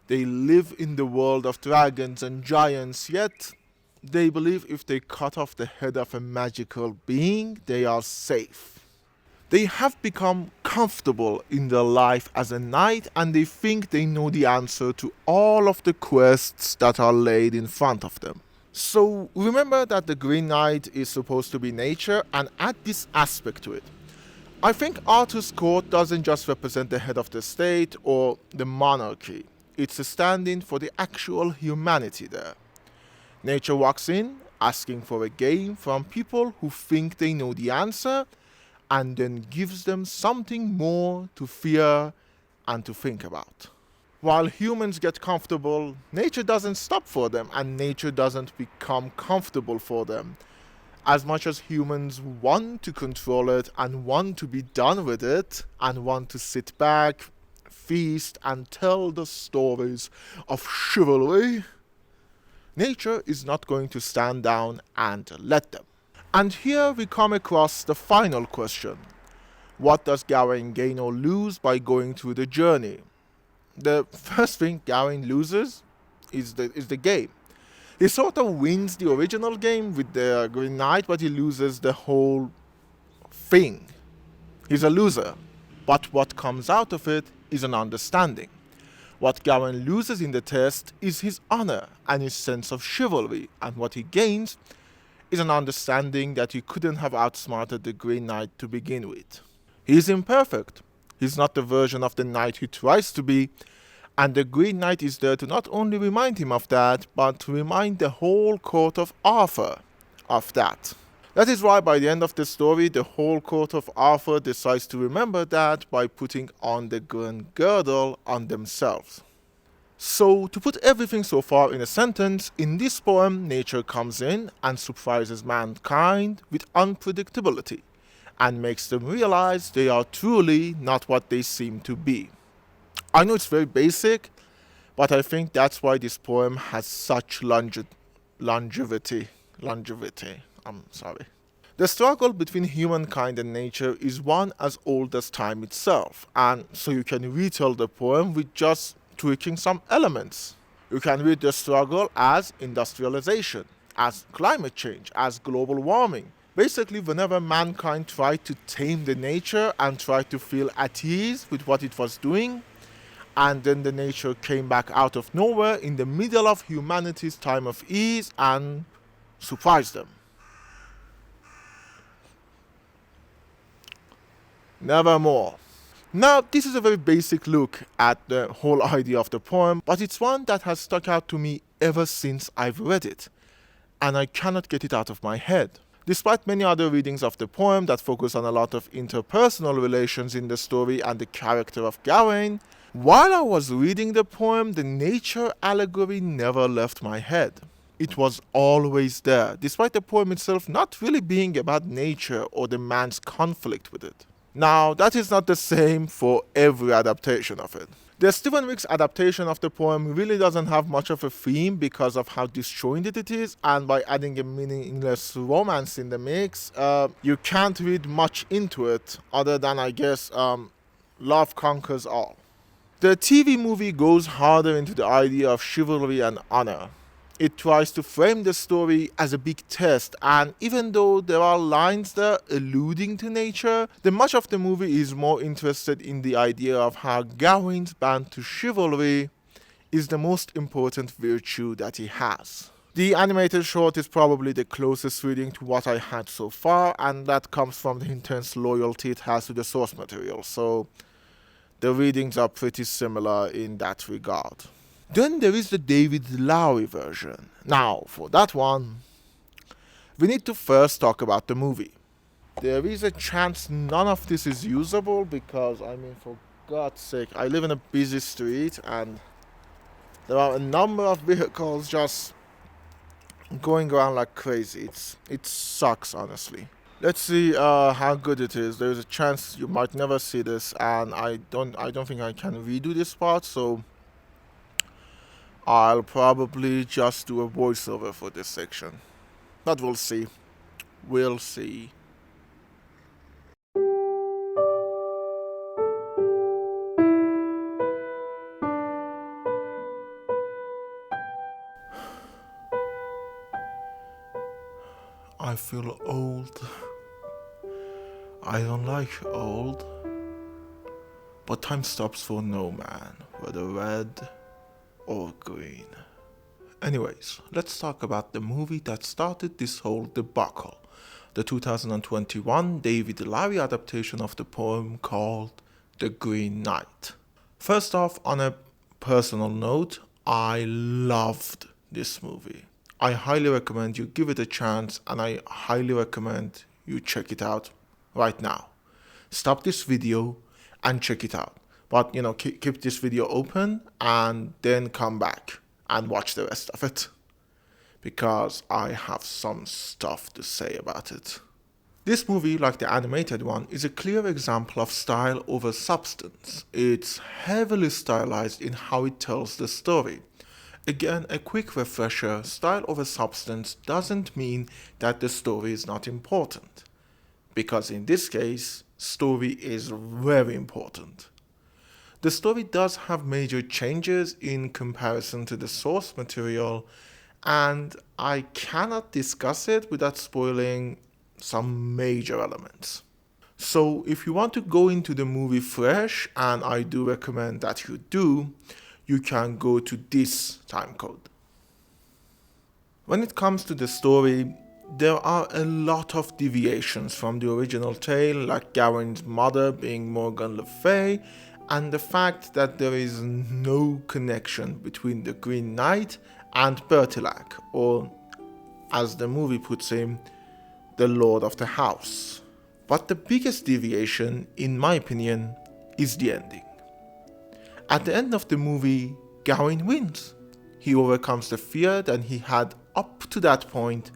They live in the world of dragons and giants, yet they believe if they cut off the head of a magical being, they are safe. They have become comfortable in their life as a knight and they think they know the answer to all of the quests that are laid in front of them. So remember that the Green Knight is supposed to be nature and add this aspect to it. I think Arthur's court doesn't just represent the head of the state or the monarchy. It's a stand-in for the actual humanity there. Nature walks in, asking for a game from people who think they know the answer, and then gives them something more to fear and to think about. While humans get comfortable, nature doesn't stop for them, and nature doesn't become comfortable for them. As much as humans want to control it and want to be done with it, and want to sit back, feast, and tell the stories of chivalry, nature is not going to stand down and let them. And here we come across the final question. What does Gawain gain or lose by going through the journey? The first thing Gawain loses is the game. He sort of wins the original game with the Green Knight, but he loses the whole thing. He's a loser. But what comes out of it is an understanding. What Gawain loses in the test is his honor and his sense of chivalry, and what he gains is an understanding that he couldn't have outsmarted the Green Knight to begin with. He is imperfect. He's not the version of the knight he tries to be, and the Green Knight is there to not only remind him of that, but to remind the whole court of Arthur of that. That is why by the end of the story, the whole court of Arthur decides to remember that by putting on the Green Girdle on themselves. So, to put everything so far in a sentence, in this poem, nature comes in and surprises mankind with unpredictability, and makes them realize they are truly not what they seem to be. I know it's very basic, but I think that's why this poem has such longevity. The struggle between humankind and nature is one as old as time itself, and so you can retell the poem with just tweaking some elements. You can read the struggle as industrialization, as climate change, as global warming. Basically, whenever mankind tried to tame the nature and tried to feel at ease with what it was doing, and then the nature came back out of nowhere in the middle of humanity's time of ease and surprised them. Nevermore. Now, this is a very basic look at the whole idea of the poem, but it's one that has stuck out to me ever since I've read it, and I cannot get it out of my head. Despite many other readings of the poem that focus on a lot of interpersonal relations in the story and the character of Gawain, while I was reading the poem, the nature allegory never left my head. It was always there, despite the poem itself not really being about nature or the man's conflict with it. Now, that is not the same for every adaptation of it. The Stephen Wick's adaptation of the poem really doesn't have much of a theme because of how disjointed it is, and by adding a meaningless romance in the mix, you can't read much into it other than, I guess, love conquers all. The TV movie goes harder into the idea of chivalry and honor. It tries to frame the story as a big test, and even though there are lines there alluding to nature, the much of the movie is more interested in the idea of how Gawain's band to chivalry is the most important virtue that he has. The animated short is probably the closest reading to what I had so far, and that comes from the intense loyalty it has to the source material, so the readings are pretty similar in that regard. Then there is the David Lowery version. Now, for that one, We need to first talk about the movie. There is a chance none of this is usable because, I mean, for God's sake, I live in a busy street and there are a number of vehicles just going around like crazy. It sucks, honestly. Let's see how good it is. There's a chance you might never see this, and I don't think I can redo this part, so I'll probably just do a voiceover for this section. But we'll see. We'll see. I feel old. I don't like old. But time stops for no man, whether red or green. Anyways, let's talk about the movie that started this whole debacle. The 2021 David Lowery adaptation of the poem called The Green Knight. First off, on a personal note, I loved this movie. I highly recommend you give it a chance, and I highly recommend you check it out right now. Stop this video and check it out. But, keep this video open and then come back and watch the rest of it, because I have some stuff to say about it. This movie, like the animated one, is a clear example of style over substance. It's heavily stylized in how it tells the story. Again, a quick refresher, style over substance doesn't mean that the story is not important, because in this case, story is very important. The story does have major changes in comparison to the source material, and I cannot discuss it without spoiling some major elements. So if you want to go into the movie fresh, and I do recommend that you do, you can go to this time code. When it comes to the story, there are a lot of deviations from the original tale, like Gawain's mother being Morgan Le Fay, and the fact that there is no connection between the Green Knight and Bertilac, or as the movie puts him, the Lord of the House. But the biggest deviation, in my opinion, is the ending. At the end of the movie, Gawain wins. He overcomes the fear that he had up to that point,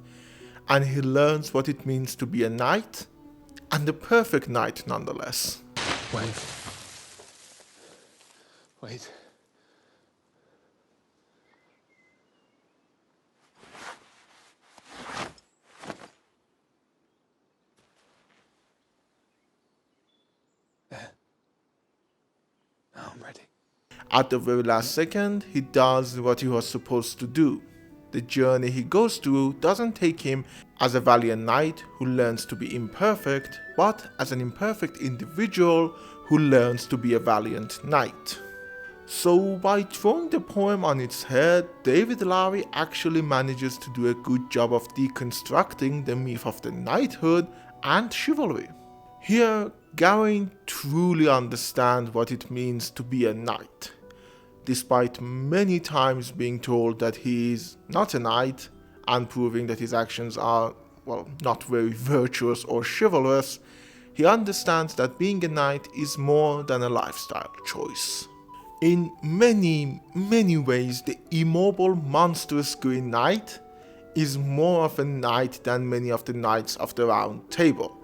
and he learns what it means to be a knight, and the perfect knight nonetheless. Wait. Now I'm ready. At the very last second, he does what he was supposed to do. The journey he goes through doesn't take him as a valiant knight who learns to be imperfect, but as an imperfect individual who learns to be a valiant knight. So by throwing the poem on its head, David Lowery actually manages to do a good job of deconstructing the myth of the knighthood and chivalry. Here, Gawain truly understands what it means to be a knight. Despite many times being told that he is not a knight and proving that his actions are, not very virtuous or chivalrous, he understands that being a knight is more than a lifestyle choice. In many, many ways, the immobile, monstrous Green Knight is more of a knight than many of the knights of the Round Table,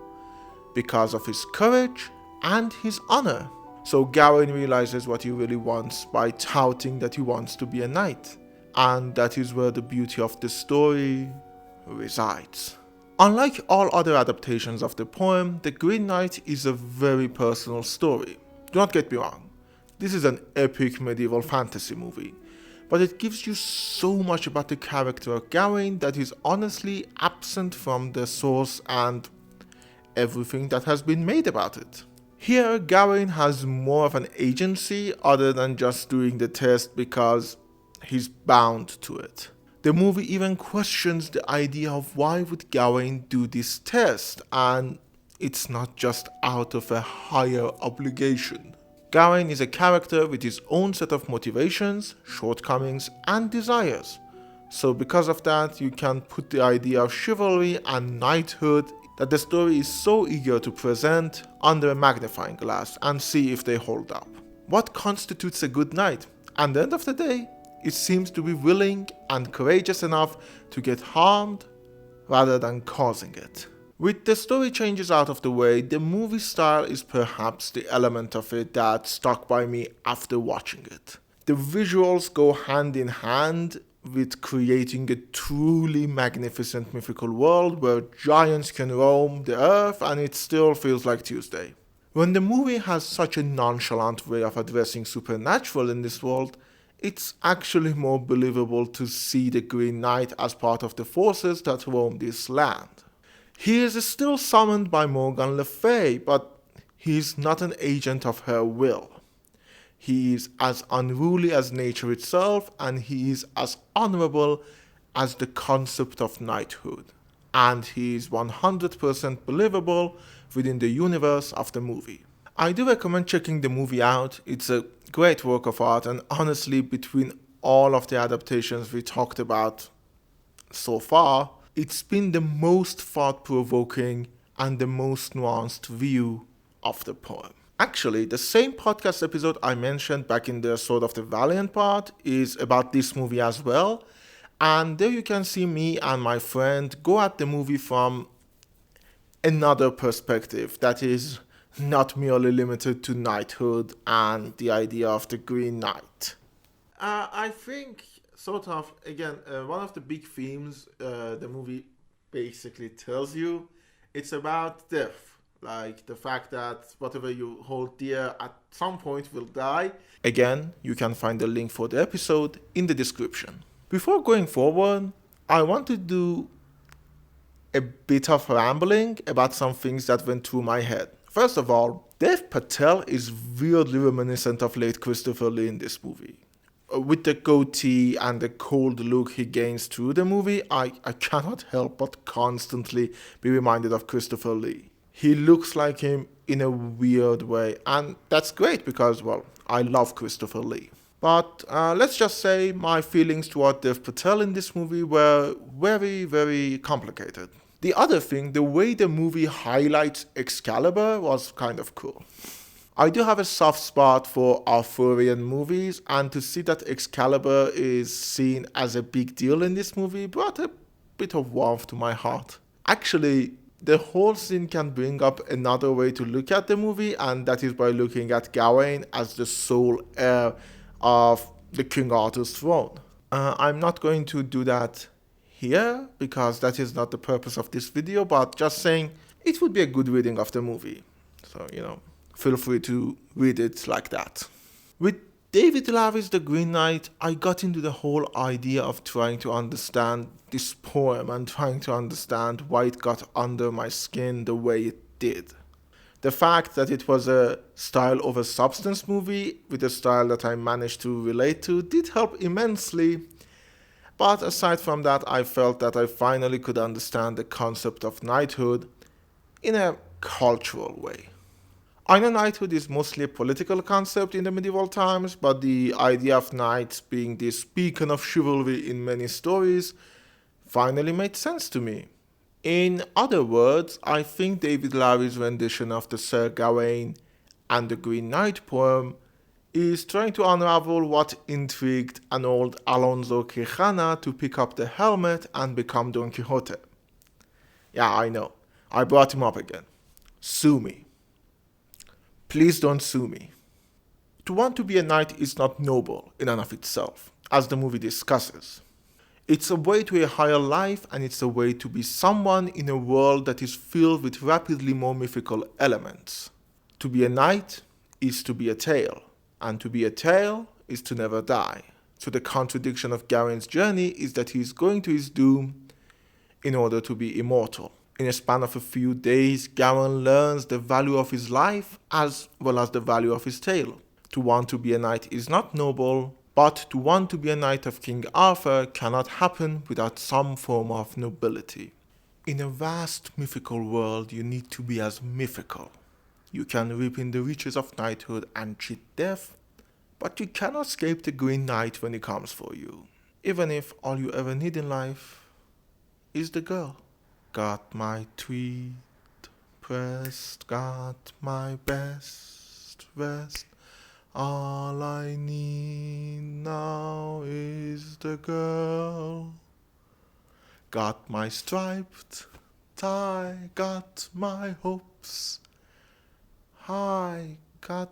because of his courage and his honor. So Gawain realizes what he really wants by touting that he wants to be a knight, and that is where the beauty of the story resides. Unlike all other adaptations of the poem, The Green Knight is a very personal story. Do not get me wrong, this is an epic medieval fantasy movie, but it gives you so much about the character of Gawain that is honestly absent from the source and everything that has been made about it. Here, Gawain has more of an agency other than just doing the test because he's bound to it. The movie even questions the idea of why would Gawain do this test, and it's not just out of a higher obligation. Gawain is a character with his own set of motivations, shortcomings, and desires. So because of that, you can put the idea of chivalry and knighthood that the story is so eager to present under a magnifying glass and see if they hold up. What constitutes a good knight? At the end of the day, it seems to be willing and courageous enough to get harmed rather than causing it. With the story changes out of the way, the movie style is perhaps the element of it that stuck by me after watching it. The visuals go hand in hand with creating a truly magnificent mythical world where giants can roam the earth and it still feels like Tuesday. When the movie has such a nonchalant way of addressing supernatural in this world, it's actually more believable to see the Green Knight as part of the forces that roam this land. He is still summoned by Morgan Le Fay, but he is not an agent of her will. He is as unruly as nature itself, and he is as honorable as the concept of knighthood. And he is 100% believable within the universe of the movie. I do recommend checking the movie out. It's a great work of art, and honestly, between all of the adaptations we talked about so far, it's been the most thought-provoking and the most nuanced view of the poem. Actually, the same podcast episode I mentioned back in the Sword of the Valiant part is about this movie as well, and there you can see me and my friend go at the movie from another perspective that is not merely limited to knighthood and the idea of the Green Knight. I think, sort of, again, one of the big themes the movie basically tells you, it's about death. Like the fact that whatever you hold dear at some point will die. Again, you can find the link for the episode in the description. Before going forward, I want to do a bit of rambling about some things that went through my head. First of all, Dev Patel is weirdly reminiscent of late Christopher Lee in this movie. With the goatee and the cold look he gains through the movie, I cannot help but constantly be reminded of Christopher Lee. He looks like him in a weird way, and that's great because, well, I love Christopher Lee. But let's just say my feelings toward Dev Patel in this movie were very, very complicated. The other thing, the way the movie highlights Excalibur was kind of cool. I do have a soft spot for Arthurian movies, and to see that Excalibur is seen as a big deal in this movie brought a bit of warmth to my heart. Actually, the whole scene can bring up another way to look at the movie, and that is by looking at Gawain as the sole heir of the King Arthur's throne. I'm not going to do that here, because that is not the purpose of this video, but just saying it would be a good reading of the movie. So, feel free to read it like that. With David Lowery's The Green Knight, I got into the whole idea of trying to understand this poem and trying to understand why it got under my skin the way it did. The fact that it was a style over substance movie with a style that I managed to relate to did help immensely. But aside from that, I felt that I finally could understand the concept of knighthood in a cultural way. I know knighthood is mostly a political concept in the medieval times, but the idea of knights being this beacon of chivalry in many stories finally made sense to me. In other words, I think David Lowery's rendition of the Sir Gawain and the Green Knight poem is trying to unravel what intrigued an old Alonso Quijana to pick up the helmet and become Don Quixote. Yeah, I know. I brought him up again. Sue me. Please don't sue me. To want to be a knight is not noble in and of itself, as the movie discusses. It's a way to a higher life, and it's a way to be someone in a world that is filled with rapidly more mythical elements. To be a knight is to be a tale, and to be a tale is to never die. So the contradiction of Gawain's journey is that he is going to his doom in order to be immortal. In a span of a few days, Gawain learns the value of his life as well as the value of his tale. To want to be a knight is not noble, but to want to be a knight of King Arthur cannot happen without some form of nobility. In a vast mythical world, you need to be as mythical. You can reap in the riches of knighthood and cheat death, but you cannot escape the Green Knight when he comes for you. even if all you ever need in life is the girl. Got my tweed pressed, got my best vest. All I need now is the girl. Got my striped tie, got my hopes high, got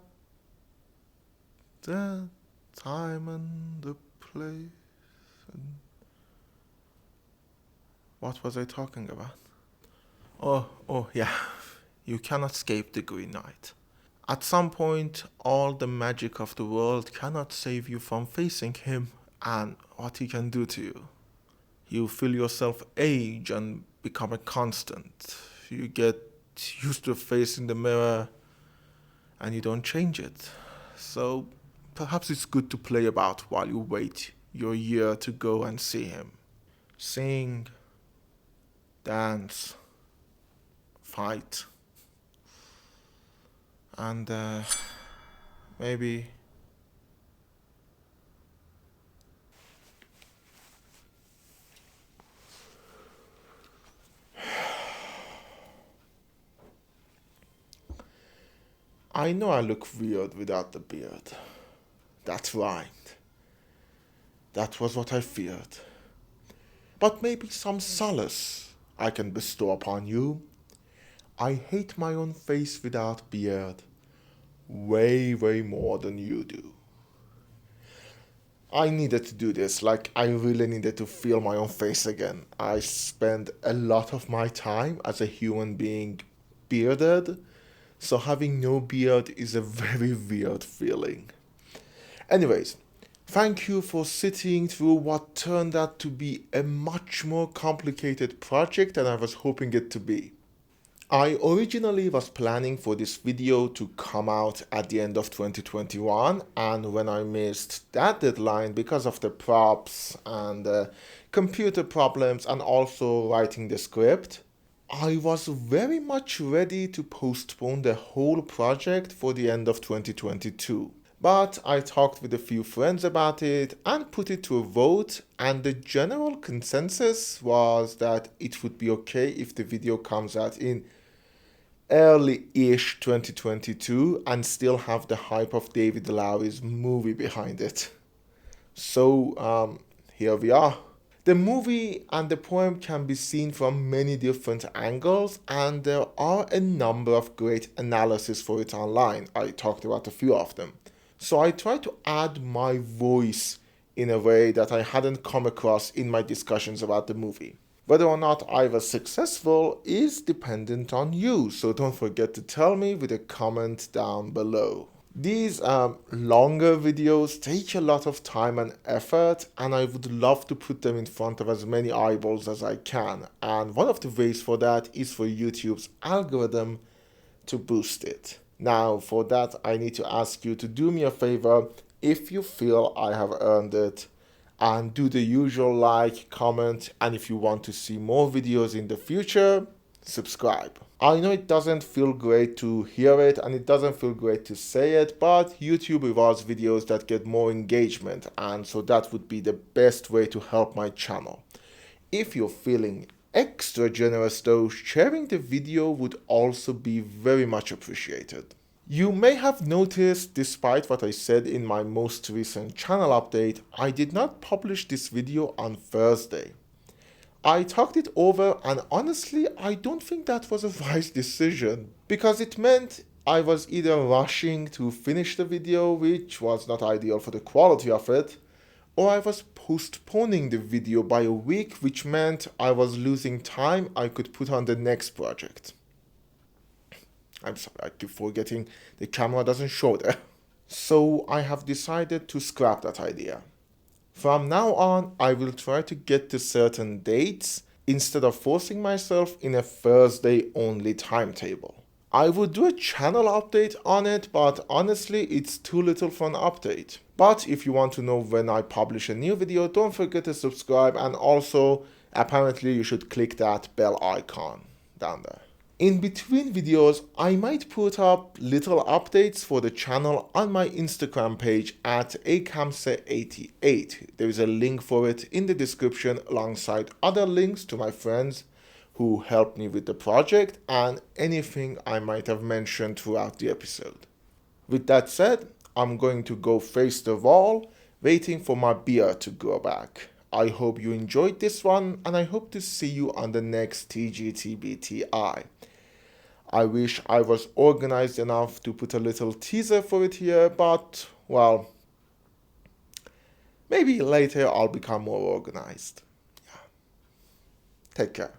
the time and the place. What was I talking about? Oh yeah, you cannot escape the Green Knight. At some point, all the magic of the world cannot save you from facing him and what he can do to you. You feel yourself age and become a constant. You get used to facing the mirror and you don't change it. So perhaps it's good to play about while you wait your year to go and see him. Sing, dance, fight, and maybe I know I look weird without the beard. That's right. That was what I feared. But maybe some solace I can bestow upon you. I hate my own face without beard way more than you do. I needed to do this, like I really needed to feel my own face again. I spend a lot of my time as a human being bearded, so having no beard is a very weird feeling. Anyways, thank you for sitting through what turned out to be a much more complicated project than I was hoping it to be. I originally was planning for this video to come out at the end of 2021, and when I missed that deadline because of the props and computer problems and also writing the script, I was very much ready to postpone the whole project for the end of 2022. But I talked with a few friends about it and put it to a vote, and the general consensus was that it would be okay if the video comes out in early-ish 2022 and still have the hype of David Lowery's movie behind it. So here we are. The movie and the poem can be seen from many different angles, and there are a number of great analyses for it online. I talked about a few of them. So I tried to add my voice in a way that I hadn't come across in my discussions about the movie. Whether or not I was successful is dependent on you, so don't forget to tell me with a comment down below. These longer videos take a lot of time and effort, and I would love to put them in front of as many eyeballs as I can. And one of the ways for that is for YouTube's algorithm to boost it. Now, for that, I need to ask you to do me a favor if you feel I have earned it, and do the usual like, comment, and if you want to see more videos in the future, subscribe. I know it doesn't feel great to hear it and it doesn't feel great to say it, but YouTube rewards videos that get more engagement, and so that would be the best way to help my channel. If you're feeling extra generous though, sharing the video would also be very much appreciated. You may have noticed, despite what I said in my most recent channel update, I did not publish this video on Thursday. I talked it over, and honestly, I don't think that was a wise decision, because it meant I was either rushing to finish the video, which was not ideal for the quality of it, or I was postponing the video by a week, which meant I was losing time I could put on the next project. I'm sorry, I keep forgetting the camera doesn't show there. So I have decided to scrap that idea. From now on, I will try to get to certain dates instead of forcing myself in a Thursday only timetable. I would do a channel update on it, but honestly, it's too little for an update. But if you want to know when I publish a new video, don't forget to subscribe, and also apparently you should click that bell icon down there. In between videos, I might put up little updates for the channel on my Instagram page at akamse88. There is a link for it in the description alongside other links to my friends who helped me with the project and anything I might have mentioned throughout the episode. With that said, I'm going to go face the wall, waiting for my beer to go back. I hope you enjoyed this one, and I hope to see you on the next TGTBTI. I wish I was organized enough to put a little teaser for it here, but, well, maybe later I'll become more organized. Yeah. Take care.